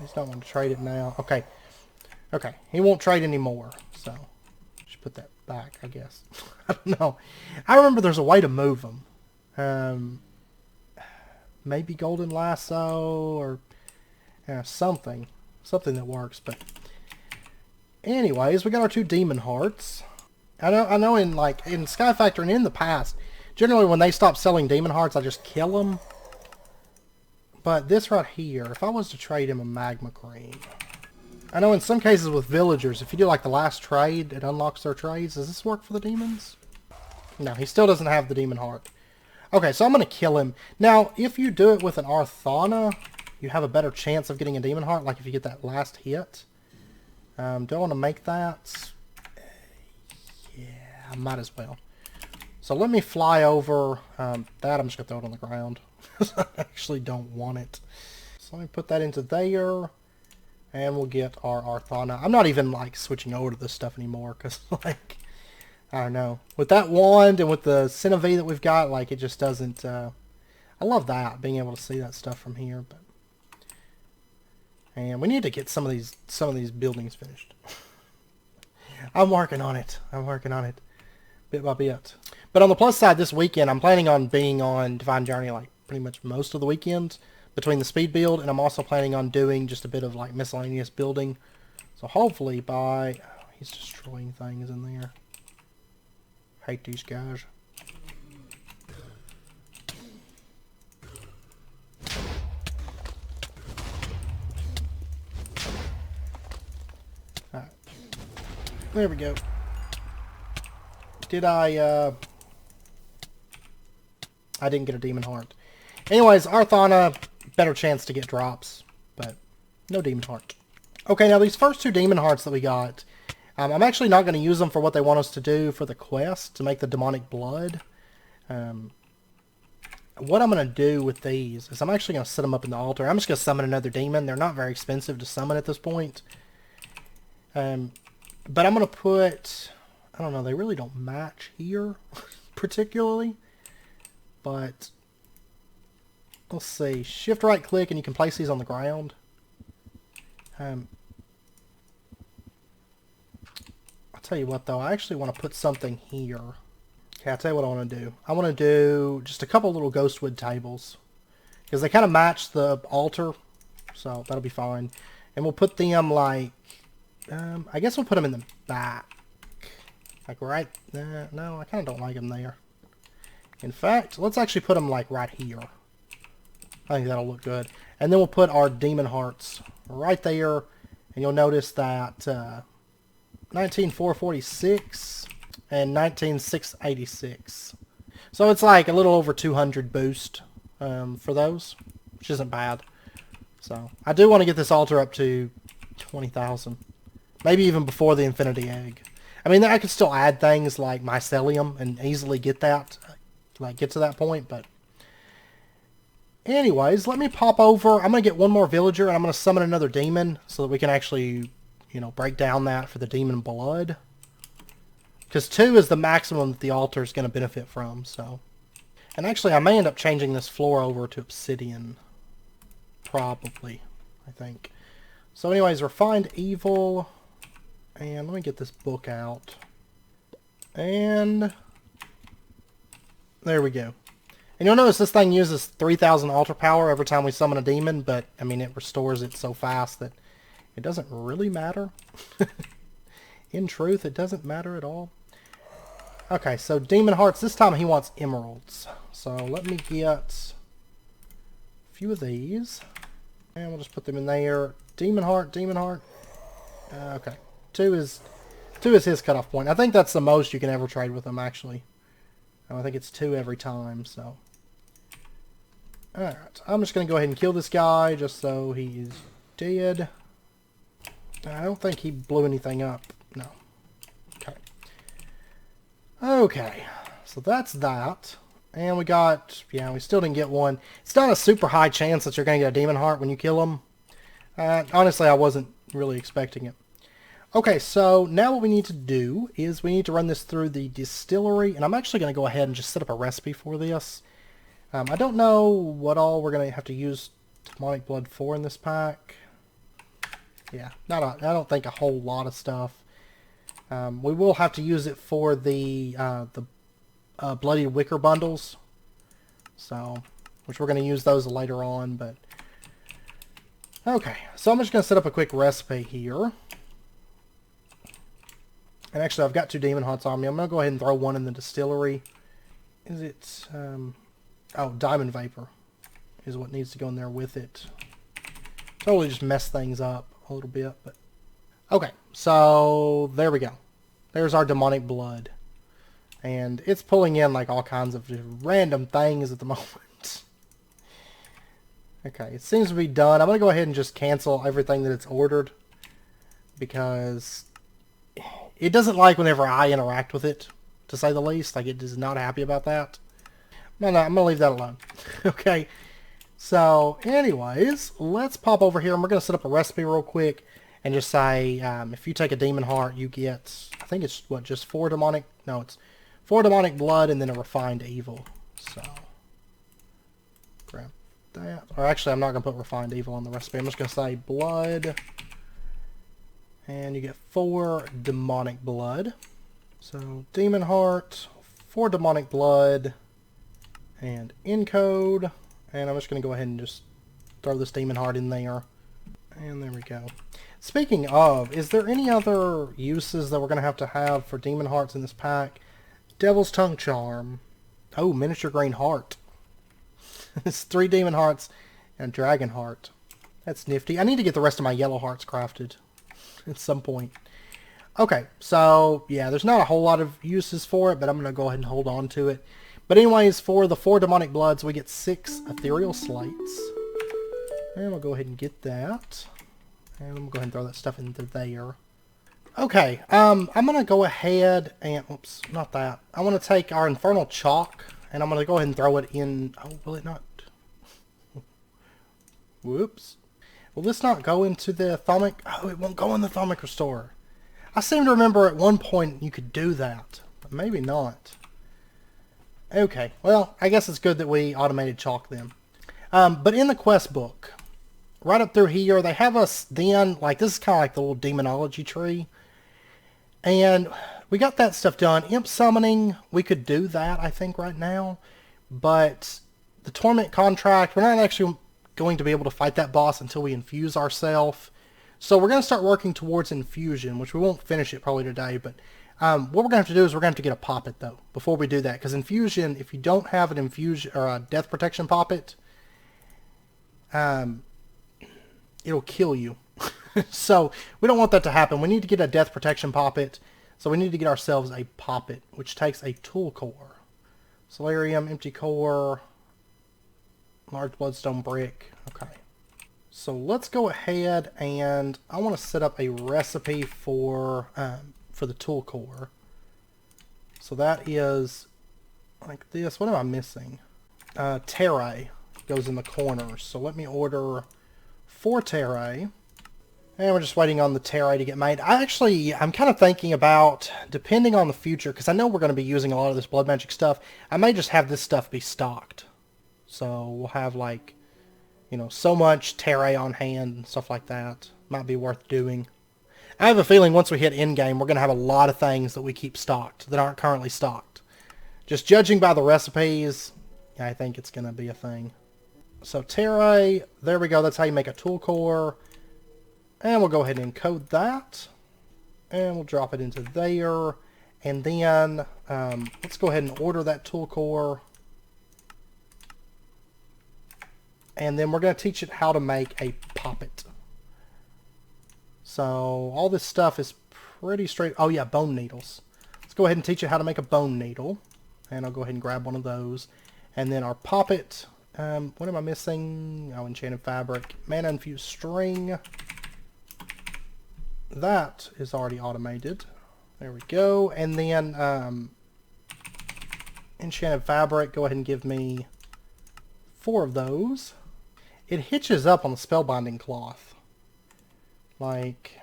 He's not going to trade it now. Okay. Okay. He won't trade anymore. So, should put that back, I guess. I don't know. I remember there's a way to move them. Maybe golden lasso or something. Something that works. But anyways, we got our 2 demon hearts. I know in Sky Factor and in the past, generally when they stop selling demon hearts, I just kill them. But this right here, if I was to trade him a magma cream, I know in some cases with villagers, if you do like the last trade, it unlocks their trades. Does this work for the demons? No, he still doesn't have the demon heart. Okay, so I'm going to kill him. Now, if you do it with an Arthana, you have a better chance of getting a demon heart, like if you get that last hit. Do I want to make that? Yeah, I might as well. So let me fly over that. I'm just going to throw it on the ground. I actually don't want it. So let me put that into there. And we'll get our Arthana. I'm not even like switching over to this stuff anymore. Because like, I don't know. With that wand and with the Cinnavi that we've got, like it just doesn't... I love that. Being able to see that stuff from here. But and we need to get some of these buildings finished. I'm working on it. I'm working on it. Bit by bit. But on the plus side, this weekend, I'm planning on being on Divine Journey like pretty much most of the weekends between the speed build, and I'm also planning on doing just a bit of like miscellaneous building. So hopefully by... Oh, he's destroying things in there. Hate these guys. Alright. There we go. Did I didn't get a demon heart. Anyways, Arthana, better chance to get drops, but no demon heart. Okay, now these first 2 demon hearts that we got, I'm actually not going to use them for what they want us to do for the quest, to make the demonic blood. What I'm going to do with these is I'm actually going to set them up in the altar. I'm just going to summon another demon. They're not very expensive to summon at this point. But I'm going to put... I don't know, they really don't match here, particularly. But, let's see. Shift right click and you can place these on the ground. I'll tell you what though, I actually want to put something here. Okay, I'll tell you what I want to do. I want to do just a couple little ghostwood tables. Because they kind of match the altar. So, that'll be fine. And we'll put them like... I guess we'll put them in the back. Like right there. No, I kind of don't like them there. In fact, let's actually put them like right here. I think that'll look good. And then we'll put our demon hearts right there. And you'll notice that 19,446 and 19,686. So it's like a little over 200 boost for those, which isn't bad. So I do want to get this altar up to 20,000. Maybe even before the infinity egg. I mean, I could still add things like mycelium and easily get that, like get to that point, but anyways, let me pop over. I'm going to get one more villager and I'm going to summon another demon so that we can actually, you know, break down that for the demon blood. Because 2 is the maximum that the altar is going to benefit from, so. And actually, I may end up changing this floor over to obsidian. Probably, I think. So anyways, refined evil. And let me get this book out. And there we go. And you'll notice this thing uses 3,000 altar power every time we summon a demon, but, I mean, it restores it so fast that it doesn't really matter. In truth, it doesn't matter at all. Okay, so demon hearts. This time he wants emeralds. So let me get a few of these. And we'll just put them in there. Demon heart, demon heart. Okay. Two is his cutoff point. I think that's the most you can ever trade with him, actually. I think it's 2 every time, so. Alright, I'm just going to go ahead and kill this guy just so he's dead. I don't think he blew anything up. No. Okay. Okay, so that's that. And we got, yeah, we still didn't get one. It's not a super high chance that you're going to get a demon heart when you kill him. Honestly, I wasn't really expecting it. Okay, so now what we need to do is we need to run this through the distillery, and I'm actually going to go ahead and just set up a recipe for this. I don't know what all we're going to have to use demonic blood for in this pack. Yeah, I don't think a whole lot of stuff. We will have to use it for the bloody wicker bundles, so which we're going to use those later on. But okay, so I'm just going to set up a quick recipe here. And actually, I've got 2 demon hearts on me. I'm going to go ahead and throw one in the distillery. Is it... oh, diamond vapor is what needs to go in there with it. Totally just mess things up a little bit, but... Okay, so there we go. There's our demonic blood. And it's pulling in like all kinds of random things at the moment. Okay, it seems to be done. I'm going to go ahead and just cancel everything that it's ordered. Because... it doesn't like whenever I interact with it, to say the least. Like, it is not happy about that. No, I'm going to leave that alone. Okay. So, anyways, let's pop over here, and we're going to set up a recipe real quick, and just say, if you take a demon heart, you get, I think it's, what, just 4 demonic? No, it's 4 demonic blood, and then a refined evil. So, grab that. Or actually, I'm not going to put refined evil on the recipe. I'm just going to say blood. And you get 4 demonic blood. So, demon heart, 4 demonic blood, and encode. And I'm just going to go ahead and just throw this demon heart in there. And there we go. Speaking of, is there any other uses that we're going to have for demon hearts in this pack? Devil's Tongue Charm. Oh, miniature green heart. It's 3 demon hearts and a dragon heart. That's nifty. I need to get the rest of my yellow hearts crafted at some point. Okay, so yeah, there's not a whole lot of uses for it, but I'm going to go ahead and hold on to it. But anyways, for the 4 demonic bloods, we get 6 ethereal slates. And we'll go ahead and get that. And we'll go ahead and throw that stuff into there. Okay, I'm going to go ahead and... oops, not that. I want to take our infernal chalk, and I'm going to go ahead and throw it in... oh, will it not? Whoops. Will this not go into the Thaumic? Oh, it won't go in the Thaumic Restorer. I seem to remember at one point you could do that, but maybe not. Okay, well, I guess it's good that we automated chalk them. But in the quest book, right up through here, they have us then, like, this is kind of like the little demonology tree. And we got that stuff done. Imp summoning, we could do that, I think, right now. But the Torment contract, we're not actually going to be able to fight that boss until we infuse ourselves. So we're going to start working towards infusion, which we won't finish it probably today. But what we're going to have to do is we're going to have to get a poppet, though, before we do that. Because infusion, if you don't have an infusion or a death protection poppet, it'll kill you. So we don't want that to happen. We need to get a death protection poppet. So we need to get ourselves a poppet, which takes a tool core. Zzacharium, empty core, large bloodstone brick. Okay. So let's go ahead and I want to set up a recipe for the tool core. So that is like this. What am I missing? Terrae goes in the corners. So let me order 4 terrae. And we're just waiting on the terrae to get made. I'm kind of thinking about, depending on the future, because I know we're going to be using a lot of this blood magic stuff, I may just have this stuff be stocked. So we'll have like, you know, so much terrae on hand and stuff like that. Might be worth doing. I have a feeling once we hit endgame, we're going to have a lot of things that we keep stocked that aren't currently stocked. Just judging by the recipes, I think it's going to be a thing. So terrae, there we go. That's how you make a tool core. And we'll go ahead and encode that. And we'll drop it into there. And then let's go ahead and order that tool core. And then we're going to teach it how to make a poppet. So all this stuff is pretty straight. Oh yeah, bone needles. Let's go ahead and teach it how to make a bone needle. And I'll go ahead and grab one of those. And then our poppet. What am I missing? Oh, enchanted fabric. Mana infused string. That is already automated. There we go. And then enchanted fabric. Go ahead and give me 4 of those. It hitches up on the spellbinding cloth. Like,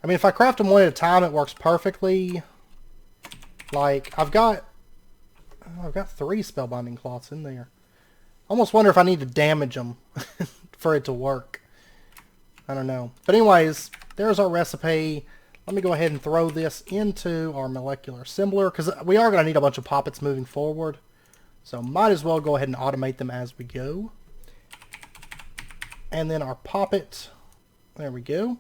I mean, if I craft them one at a time, it works perfectly. Like, I've got 3 spellbinding cloths in there. Almost wonder if I need to damage them for it to work. I don't know. But anyways, there's our recipe. Let me go ahead and throw this into our molecular assembler, because we are going to need a bunch of poppets moving forward. So might as well go ahead and automate them as we go. And then our poppet. There we go.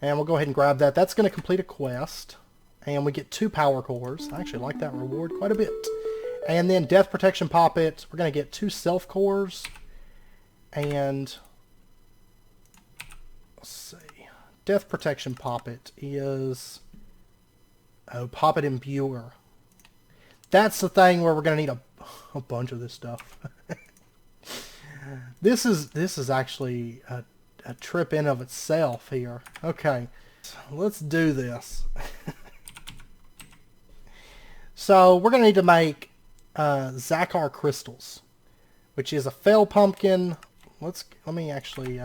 And we'll go ahead and grab that. That's going to complete a quest. And we get 2 power cores. I actually like that reward quite a bit. And then death protection poppet. We're going to get 2 self cores. And let's see. Death protection poppet is poppet imbuer. That's the thing where we're going to need a bunch of this stuff. This is actually a trip in of itself here. Okay, let's do this. So we're going to need to make zzachar crystals, which is a fell pumpkin. Let me actually,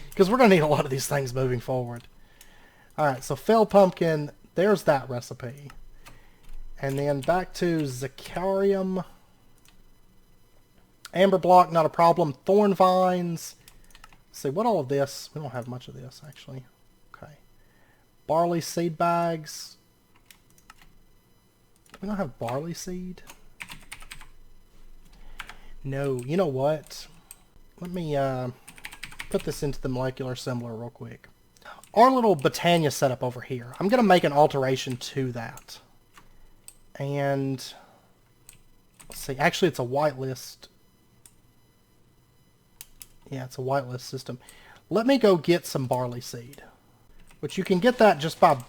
because we're going to need a lot of these things moving forward. Alright, so fell pumpkin, there's that recipe. And then back to zzacharium. Amber block, not a problem. Thorn vines. Let's see, what all of this? We don't have much of this, actually. Okay. Barley seed bags. We don't have barley seed. No, you know what? Let me put this into the molecular assembler real quick. Our little Botania setup over here. I'm going to make an alteration to that. And let's see, actually it's a whitelist. Yeah, it's a whitelist system. Let me go get some barley seed. Which you can get that just by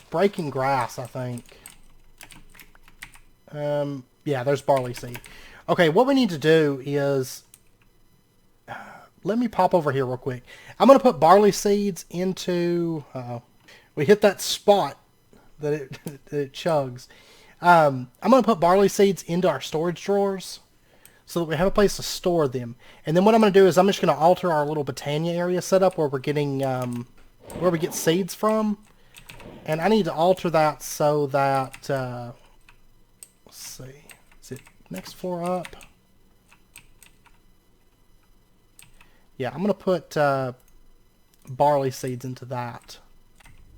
breaking grass, I think. Yeah, there's barley seed. Okay, what we need to do is... let me pop over here real quick. I'm going to put barley seeds into... we hit that spot that it chugs. I'm going to put barley seeds into our storage drawers so that we have a place to store them. And then what I'm going to do is I'm just going to alter our little Botania area setup where we're getting, where we get seeds from. And I need to alter that so that, let's see, is it next floor up? Yeah, I'm going to put barley seeds into that.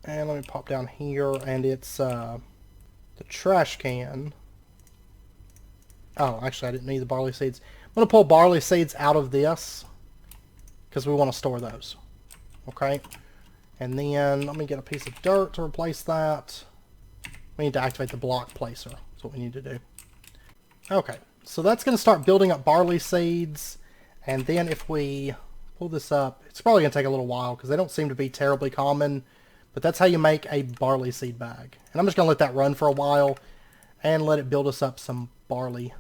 And let me pop down here, and it's the trash can. Oh, actually, I didn't need the barley seeds. I'm going to pull barley seeds out of this because we want to store those. Okay? And then let me get a piece of dirt to replace that. We need to activate the block placer. That's what we need to do. Okay, so that's going to start building up barley seeds. And then if we pull this up, it's probably going to take a little while because they don't seem to be terribly common. But that's how you make a barley seed bag. And I'm just going to let that run for a while and let it build us up some barley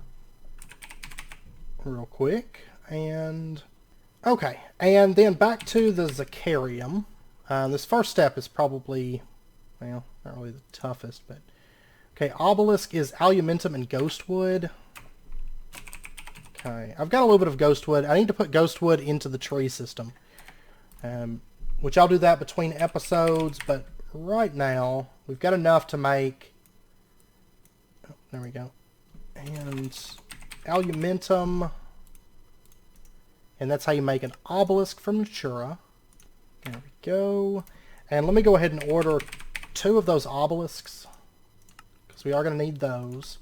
real quick. And okay, and then back to the zzacharium. This first step is probably, well, not really the toughest, but okay, obelisk is aluminum and ghostwood. Okay, I've got a little bit of ghost wood. I need to put ghost wood into the tree system. Which I'll do that between episodes, but right now we've got enough to make... Oh, there we go. And aluminum. And that's how you make an obelisk from Natura. There we go. And let me go ahead and order 2 of those obelisks, because we are going to need those.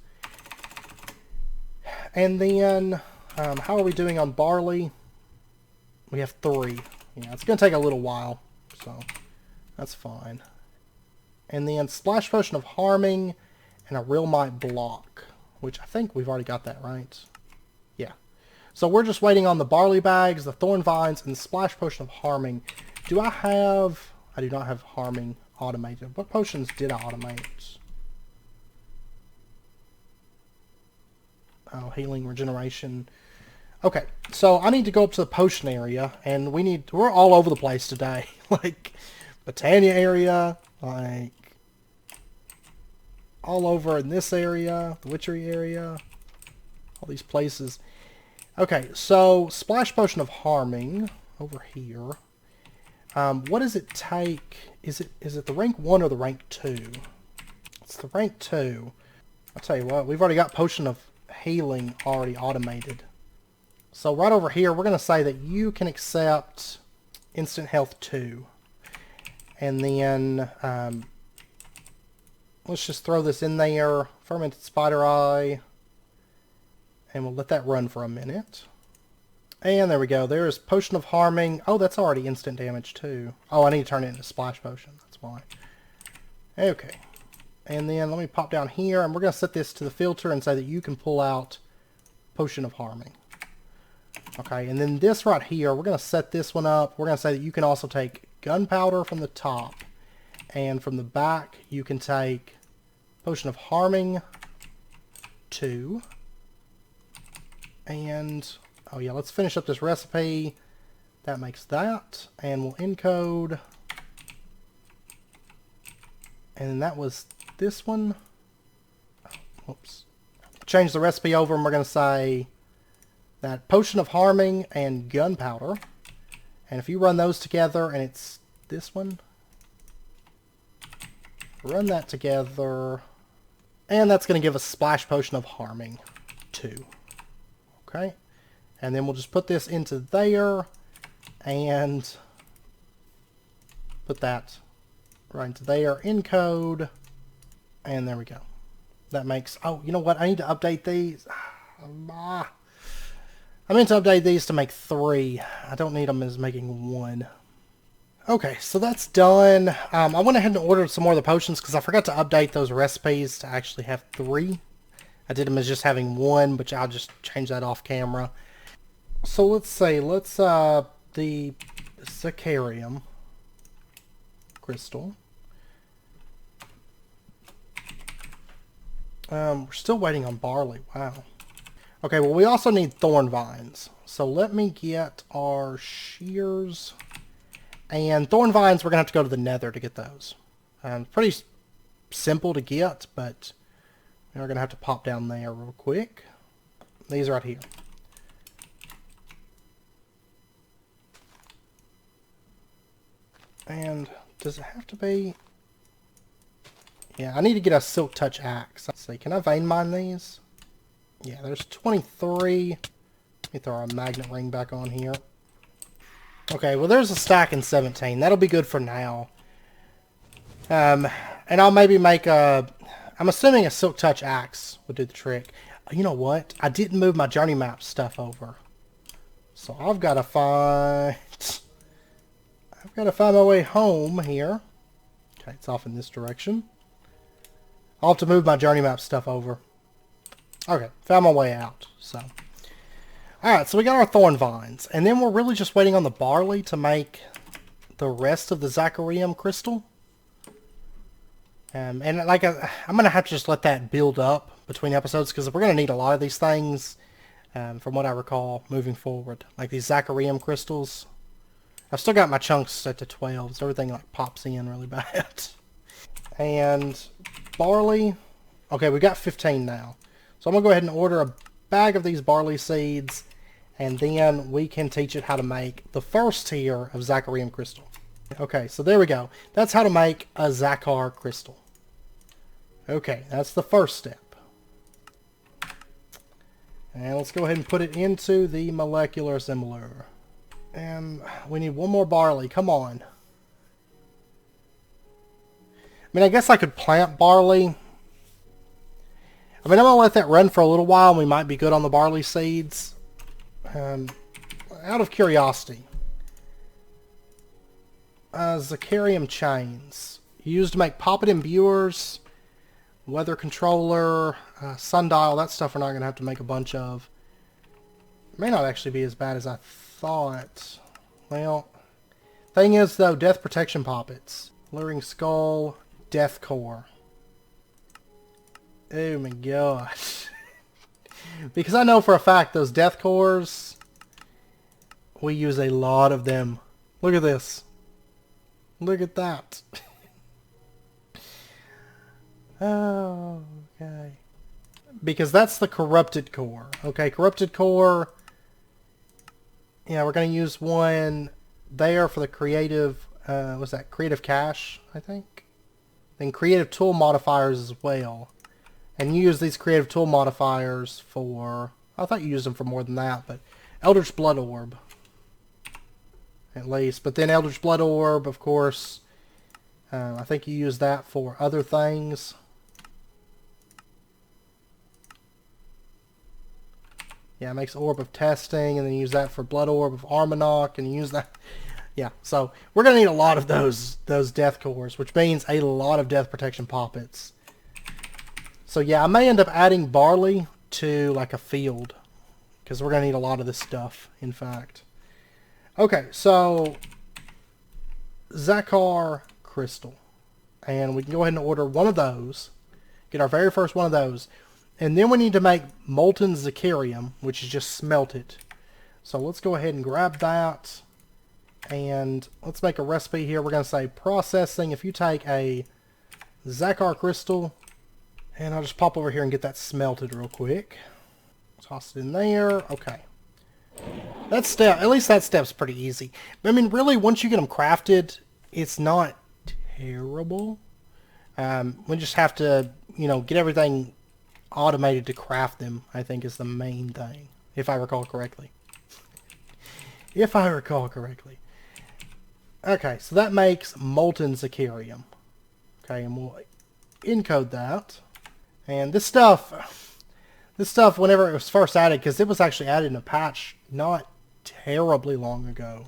And then, how are we doing on barley? We have 3. Yeah, it's going to take a little while, so that's fine. And then splash potion of harming and a real might block, which I think we've already got that, right? Yeah. So we're just waiting on the barley bags, the thorn vines, and the splash potion of harming. Do I have... I do not have harming automated. What potions did I automate? Oh, healing, regeneration. Okay, so I need to go up to the potion area, and we're all over the place today. Like, Botania area, like, all over in this area, the Witchery area, all these places. Okay, so, splash potion of harming, over here. What does it take? Is it the rank 1 or the rank 2? It's the rank 2. I'll tell you what, we've already got potion of healing already automated. So right over here, we're going to say that you can accept instant health 2. And then, let's just throw this in there. Fermented spider eye. And we'll let that run for a minute. And there we go. There's potion of harming. Oh, that's already instant damage too. Oh, I need to turn it into splash potion. That's why. Okay. And then let me pop down here, and we're going to set this to the filter and say that you can pull out potion of harming. Okay, and then this right here, we're going to set this one up. We're going to say that you can also take gunpowder from the top, and from the back you can take potion of harming 2. And, oh yeah, let's finish up this recipe. That makes that, and we'll encode. And that was this one. Whoops. Change the recipe over, and we're going to say that potion of harming and gunpowder. And if you run those together, and it's this one, run that together, and that's going to give us splash potion of harming 2. Okay, and then we'll just put this into there, and put that right into there, encode, and there we go. That makes, oh, you know what, I need to update these. I meant to update these to make 3. I don't need them as making 1. Okay, so that's done. I went ahead and ordered some more of the potions because I forgot to update those recipes to actually have 3. I did them as just having 1, but I'll just change that off camera. So let's say, the zzacharium crystal. We're still waiting on barley. Wow. Okay, well, we also need thorn vines. So let me get our shears. And thorn vines, we're going to have to go to the nether to get those. Pretty simple to get, but we're going to have to pop down there real quick. These are right here. And does it have to be... Yeah, I need to get a silk touch axe. Let's see, can I vein mine these? Yeah, there's 23. Let me throw our magnet ring back on here. Okay, well there's a stack in 17. That'll be good for now. And I'll maybe make a... I'm assuming a silk touch axe would do the trick. You know what? I didn't move my journey map stuff over. So I've got to find... I've got to find my way home here. Okay, it's off in this direction. I'll have to move my journey map stuff over. Okay, found my way out. So, alright, so we got our thorn vines. And then we're really just waiting on the barley to make the rest of the zzacharium crystal. And like, I'm going to have to just let that build up between episodes, because we're going to need a lot of these things, from what I recall, moving forward. Like these zzacharium crystals. I've still got my chunks set to 12, so everything like pops in really bad. And barley. Okay, we got 15 now. So I'm going to go ahead and order bag of these barley seeds, and then we can teach it how to make the first tier of zzacharium crystal. Okay, so there we go. That's how to make a zzachar crystal. Okay, that's the first step. And let's go ahead and put it into the molecular assembler. And we need one more barley. Come on. I mean, I guess I could plant barley. I mean, I'm going to let that run for a little while, and we might be good on the barley seeds. Out of curiosity. Zzacharium chains. Used to make poppet imbuers, weather controller, sundial. That stuff we're not going to have to make a bunch of. It may not actually be as bad as I thought. Well, thing is, though, death protection poppets. Luring skull, death core. Oh my gosh. Because I know for a fact those death cores, we use a lot of them. Look at this. Look at that. Oh, okay. Because that's the corrupted core. Okay, corrupted core. Yeah, we're going to use one there for the creative, what's that? Creative cache, I think. Then creative tool modifiers as well. And you use these creative tool modifiers for, I thought you used them for more than that, but Eldritch Blood Orb. At least. But then Eldritch Blood Orb, of course, I think you use that for other things. Yeah, it makes Orb of Testing, and then you use that for Blood Orb of Armonach, and you use that. Yeah, so we're going to need a lot of those death cores, which means a lot of death protection poppets. So yeah, I may end up adding barley to like a field, because we're going to need a lot of this stuff, in fact. Okay, so zzachar crystal. And we can go ahead and order one of those. Get our very first one of those. And then we need to make molten zzacharium, which is just smelt it. So let's go ahead and grab that. And let's make a recipe here. We're going to say processing. If you take a zzachar crystal, and I'll just pop over here and get that smelted real quick. Toss it in there. Okay. That step, at least that step's pretty easy. I mean, really, once you get them crafted, it's not terrible. We just have to, you know, get everything automated to craft them, I think, is the main thing, if I recall correctly. If I recall correctly. Okay, so that makes molten zzacharium. Okay, and we'll encode that. And this stuff, whenever it was first added, because it was actually added in a patch not terribly long ago.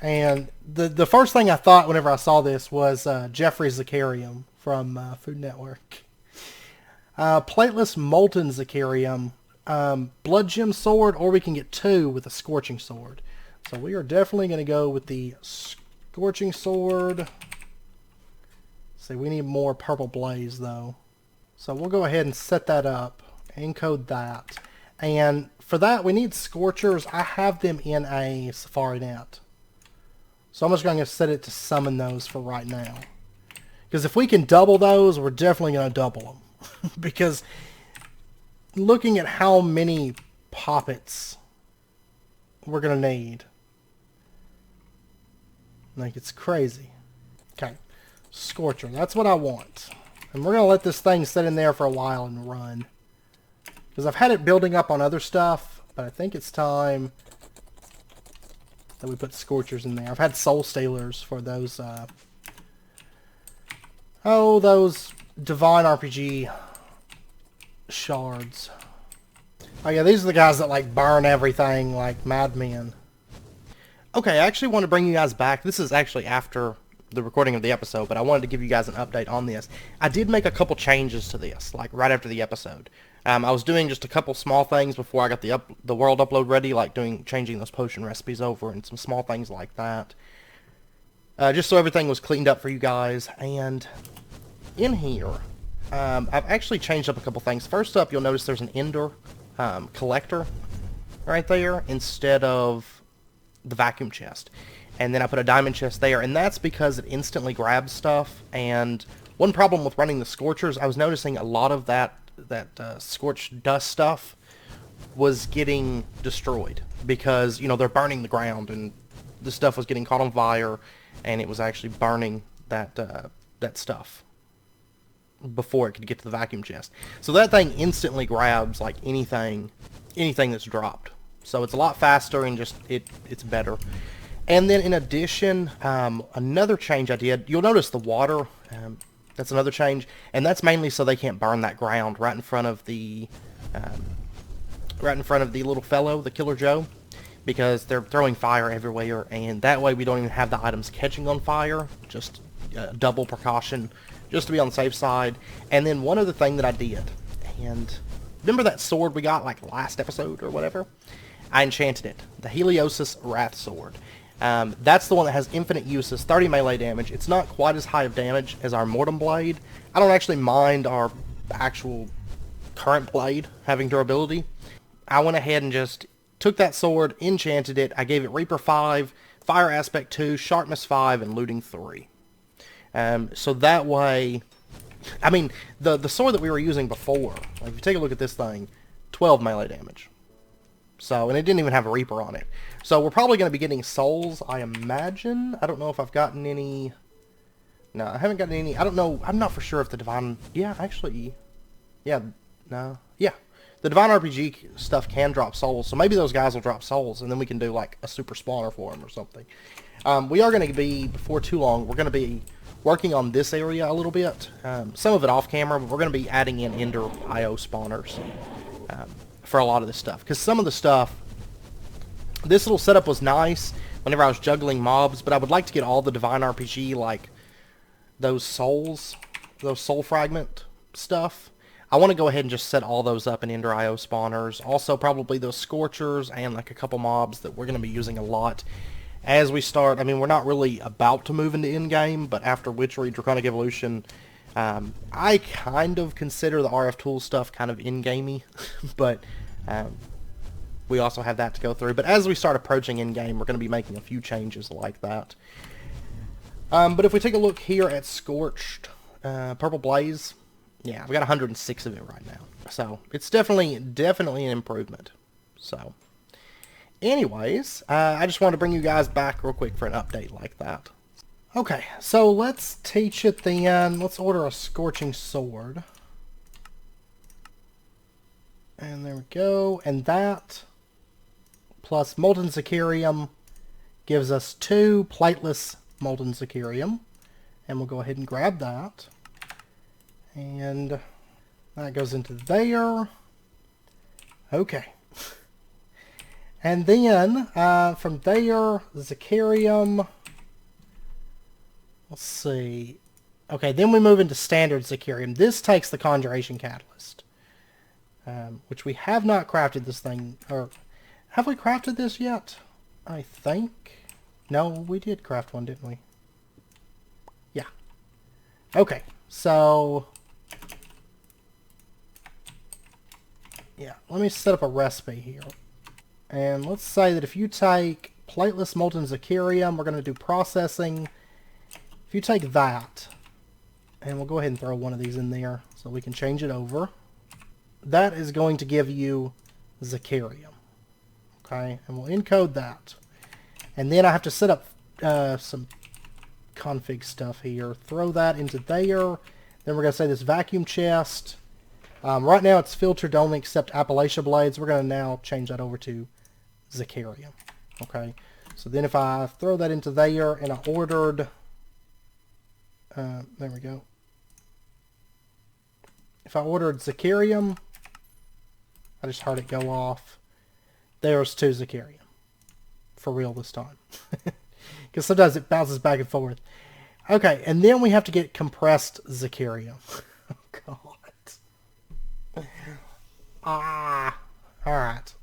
And the first thing I thought whenever I saw this was Jeffrey's zzacharium from Food Network. Plateless molten zzacharium, blood gem sword, or we can get two with a scorching sword. So we are definitely going to go with the scorching sword. See, we need more purple blaze though. So we'll go ahead and set that up, encode that. And for that we need scorchers. I have them in a Safari net. So I'm just going to set it to summon those for right now. Because if we can double those, we're definitely going to double them. Because looking at how many poppets we're going to need, like, it's crazy. Okay, Scorcher, that's what I want. And we're going to let this thing sit in there for a while and run. Because I've had it building up on other stuff, but I think it's time that we put Scorchers in there. I've had Soul Stealers for those, those Divine RPG shards. Oh yeah, these are the guys that like burn everything like madmen. Okay, I actually want to bring you guys back. This is actually after the recording of the episode, but I wanted to give you guys an update on this. I did make a couple changes to this, like right after the episode. I was doing just a couple small things before I got the world upload ready, like changing those potion recipes over and some small things like that. Just so everything was cleaned up for you guys. And in here, I've actually changed up a couple things. First up, you'll notice there's an Ender collector right there instead of the vacuum chest. And then I put a diamond chest there, and that's because it instantly grabs stuff. And one problem with running the Scorchers, I was noticing a lot of that scorched dust stuff was getting destroyed because, you know, they're burning the ground and the stuff was getting caught on fire and it was actually burning that stuff before it could get to the vacuum chest. So that thing instantly grabs like anything that's dropped. So it's a lot faster and just it's better. And then in addition, another change I did, you'll notice the water, that's another change, and that's mainly so they can't burn that ground right in front of the little fellow, the Killer Joe, because they're throwing fire everywhere, and that way we don't even have the items catching on fire, just double precaution, just to be on the safe side. And then one other thing that I did, and remember that sword we got like last episode or whatever? I enchanted it, the Heliosis Wrath Sword. That's the one that has infinite uses, 30 melee damage. It's not quite as high of damage as our Mortem Blade. I don't actually mind our actual current blade having durability. I went ahead and just took that sword, enchanted it. I gave it Reaper 5, Fire Aspect 2, Sharpness 5, and Looting 3. So that way, I mean, the sword that we were using before, like if you take a look at this thing, 12 melee damage. So, and it didn't even have a Reaper on it. So we're probably going to be getting souls, I imagine. I don't know if I've gotten any. No, I haven't gotten any. I don't know. I'm not for sure if the Divine. Yeah, actually. Yeah. No. Yeah. The Divine RPG stuff can drop souls. So maybe those guys will drop souls. And then we can do like a super spawner for them or something. We are going to be, before too long, we're going to be working on this area a little bit. Some of it off camera. But we're going to be adding in Ender IO spawners. For a lot of this stuff. Because some of the stuff, this little setup was nice whenever I was juggling mobs, but I would like to get all the Divine RPG, like those souls, those soul fragment stuff. I want to go ahead and just set all those up in Ender IO spawners. Also probably those Scorchers and like a couple mobs that we're going to be using a lot as we start. I mean, we're not really about to move into in-game, but after Witchery, Draconic Evolution, I kind of consider the RF tool stuff kind of in-gamey, but we also have that to go through. But as we start approaching in-game, we're going to be making a few changes like that. But if we take a look here at Scorched Purple Blaze, yeah, I've got 106 of it right now. So it's definitely an improvement. So anyways, I just wanted to bring you guys back real quick for an update like that. Okay, so let's teach it then. Let's order a Scorching Sword. And there we go. And that plus Molten Zzacharium gives us 2 plateless Molten Zzacharium. And we'll go ahead and grab that. And that goes into there. Okay. And then from there, Zzacharium. Let's see. Okay, then we move into standard Zzacharium. This takes the Conjuration Catalyst, which we have not crafted this thing. Or have we crafted this yet? I think. No, we did craft one, didn't we? Yeah. Okay, so yeah, let me set up a recipe here. And let's say that if you take plateless Molten Zzacharium, we're going to do processing. If you take that, and we'll go ahead and throw one of these in there so we can change it over. That is going to give you Zzacharium. Okay, and we'll encode that. And then I have to set up some config stuff here. Throw that into there. Then we're going to say this vacuum chest. Right now it's filtered to only accept Appalachia blades. We're going to now change that over to Zzacharium. Okay, so then if I throw that into there and I ordered... there we go. If I ordered Zzacharium, I just heard it go off. There's 2 Zzacharium. For real this time. Because sometimes it bounces back and forth. Okay, and then we have to get compressed Zzacharium. Oh, God. Alright.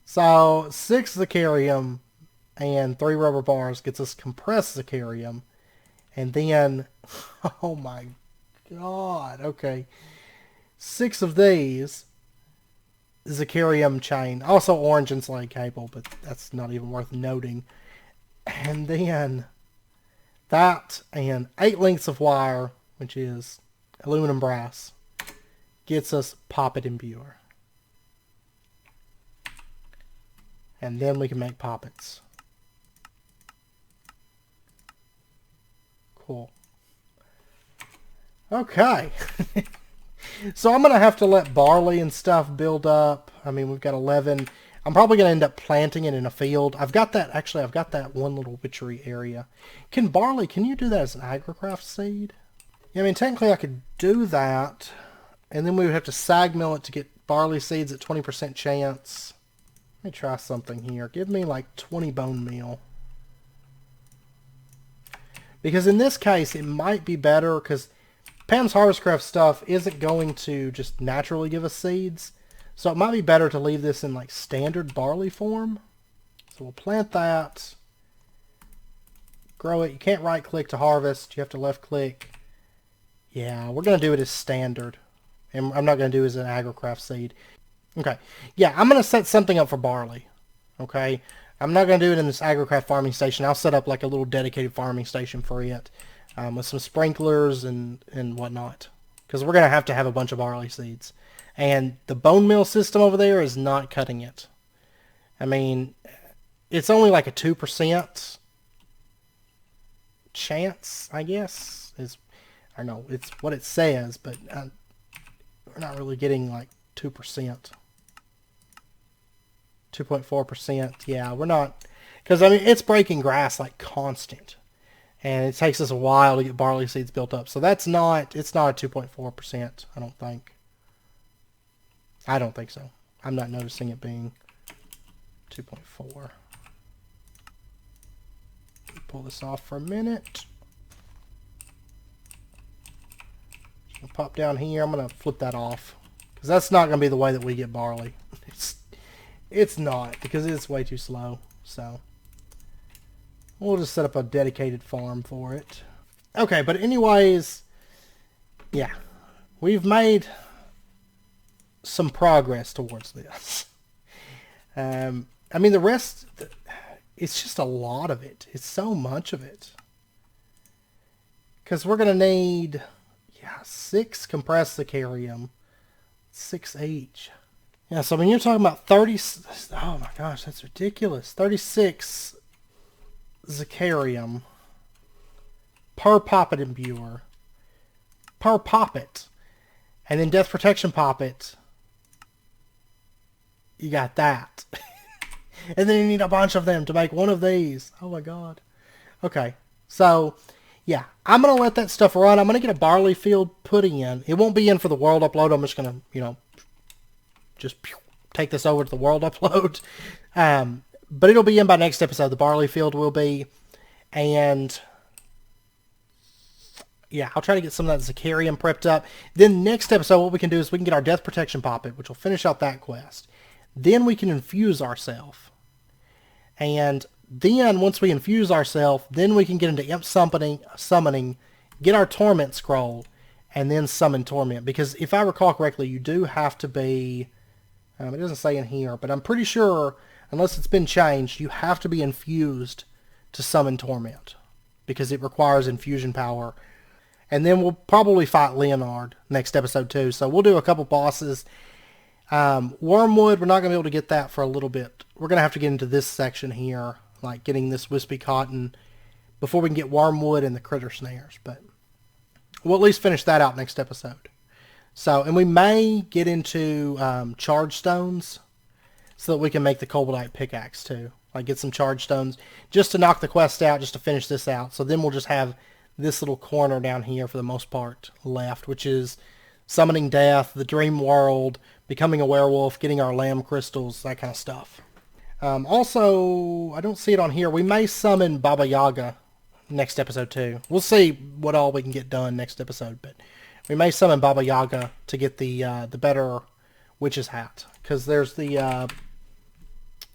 So, 6 Zzacharium and 3 rubber bars gets us compressed Zzacharium. And then, oh my God, okay. 6 of these Zzacharium chain. Also orange and slate cable, but that's not even worth noting. And then that and 8 lengths of wire, which is aluminum brass, gets us poppet imbuer. And then we can make poppets. Cool. Okay. So I'm going to have to let barley and stuff build up. I mean, we've got 11. I'm probably going to end up planting it in a field. I've got that, actually, I've got that one little witchery area. Can you do that as an agricraft seed? Yeah, I mean, technically I could do that. And then we would have to sag mill it to get barley seeds at 20% chance. Let me try something here. Give me like 20 bone meal. Because in this case, it might be better because Pam's Harvestcraft stuff isn't going to just naturally give us seeds. So it might be better to leave this in like standard barley form. So we'll plant that. Grow it. You can't right click to harvest. You have to left click. Yeah, we're going to do it as standard. And I'm not going to do it as an agricraft seed. Okay. Yeah, I'm going to set something up for barley. Okay. I'm not going to do it in this agricraft farming station. I'll set up like a little dedicated farming station for it. With some sprinklers and whatnot. Because we're going to have a bunch of barley seeds. And the bone meal system over there is not cutting it. I mean, it's only like a 2% chance, I guess. I don't know, it's what it says, but we're not really getting like 2%. 2.4%. Yeah, we're not. Because, I mean, it's breaking grass like constant. And it takes us a while to get barley seeds built up. So it's not a 2.4%, I don't think. I don't think so. I'm not noticing it being 2.4. Pull this off for a minute. I'll pop down here. I'm going to flip that off. Because that's not going to be the way that we get barley. It's not, because it's way too slow. So we'll just set up a dedicated farm for it. Okay, but anyways, yeah. We've made some progress towards this. I mean, the rest, it's just a lot of it. It's so much of it. Because we're going to need, 6 compressed zzacharium. 6 each. Yeah, so I mean, you're talking about 30... Oh my gosh, that's ridiculous. 36 zzacharium per poppet imbuer. Per poppet. And then death protection poppet. You got that. And then you need a bunch of them to make one of these. Oh my god. Okay, so... yeah, I'm going to let that stuff run. I'm going to get a barley field put in. It won't be in for the world upload. I'm just going to, just take this over to the world upload. But it'll be in by next episode. The barley field will be. And yeah, I'll try to get some of that zzacharium prepped up. Then next episode, what we can do is we can get our death protection poppet, which will finish out that quest. Then we can infuse ourselves. And then, once we infuse ourselves, then we can get into imp summoning, get our torment scroll, and then summon torment. Because if I recall correctly, you do have to be, it doesn't say in here, but I'm pretty sure, unless it's been changed, you have to be infused to summon torment. Because it requires infusion power. And then we'll probably fight Leonard next episode too. So we'll do a couple bosses. Wormwood, we're not going to be able to get that for a little bit. We're going to have to get into this section here. Like getting this wispy cotton before we can get wormwood and the critter snares. But we'll at least finish that out next episode. So, and we may get into charge stones so that we can make the koboldite pickaxe too. Like get some charge stones just to knock the quest out, just to finish this out. So then we'll just have this little corner down here for the most part left, which is summoning death, the dream world, becoming a werewolf, getting our lamb crystals, that kind of stuff. Also, I don't see it on here. We may summon Baba Yaga next episode too. We'll see what all we can get done next episode, but we may summon Baba Yaga to get the better witch's hat. Because there's the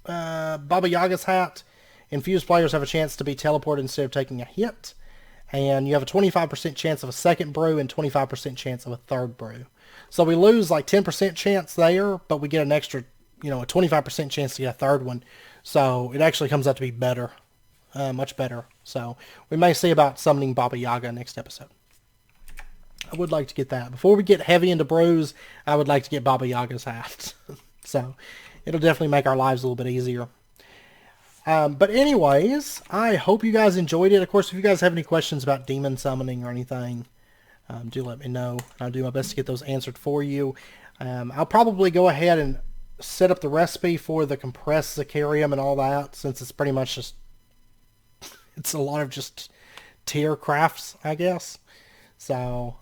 Baba Yaga's hat. Infused players have a chance to be teleported instead of taking a hit. And you have a 25% chance of a second brew and 25% chance of a third brew. So we lose like 10% chance there, but we get an extra a 25% chance to get a third one. So it actually comes out to be better. Much better. So we may see about summoning Baba Yaga next episode. I would like to get that. Before we get heavy into brews, I would like to get Baba Yaga's hat. So it'll definitely make our lives a little bit easier. But anyways, I hope you guys enjoyed it. Of course, if you guys have any questions about demon summoning or anything, do let me know. I'll do my best to get those answered for you. I'll probably go ahead and set up the recipe for the compressed zzacharium and all that, since it's pretty much just, it's a lot of just tier crafts, I guess. So,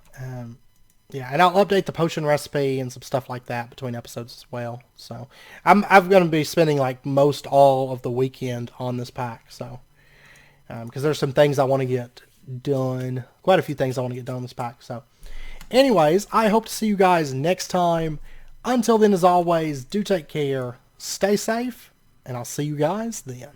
yeah, and I'll update the potion recipe and some stuff like that between episodes as well. So, I'm going to be spending like most all of the weekend on this pack. So, because there's some things I want to get done, quite a few things I want to get done on this pack. So, anyways, I hope to see you guys next time. Until then, as always, do take care, stay safe, and I'll see you guys then.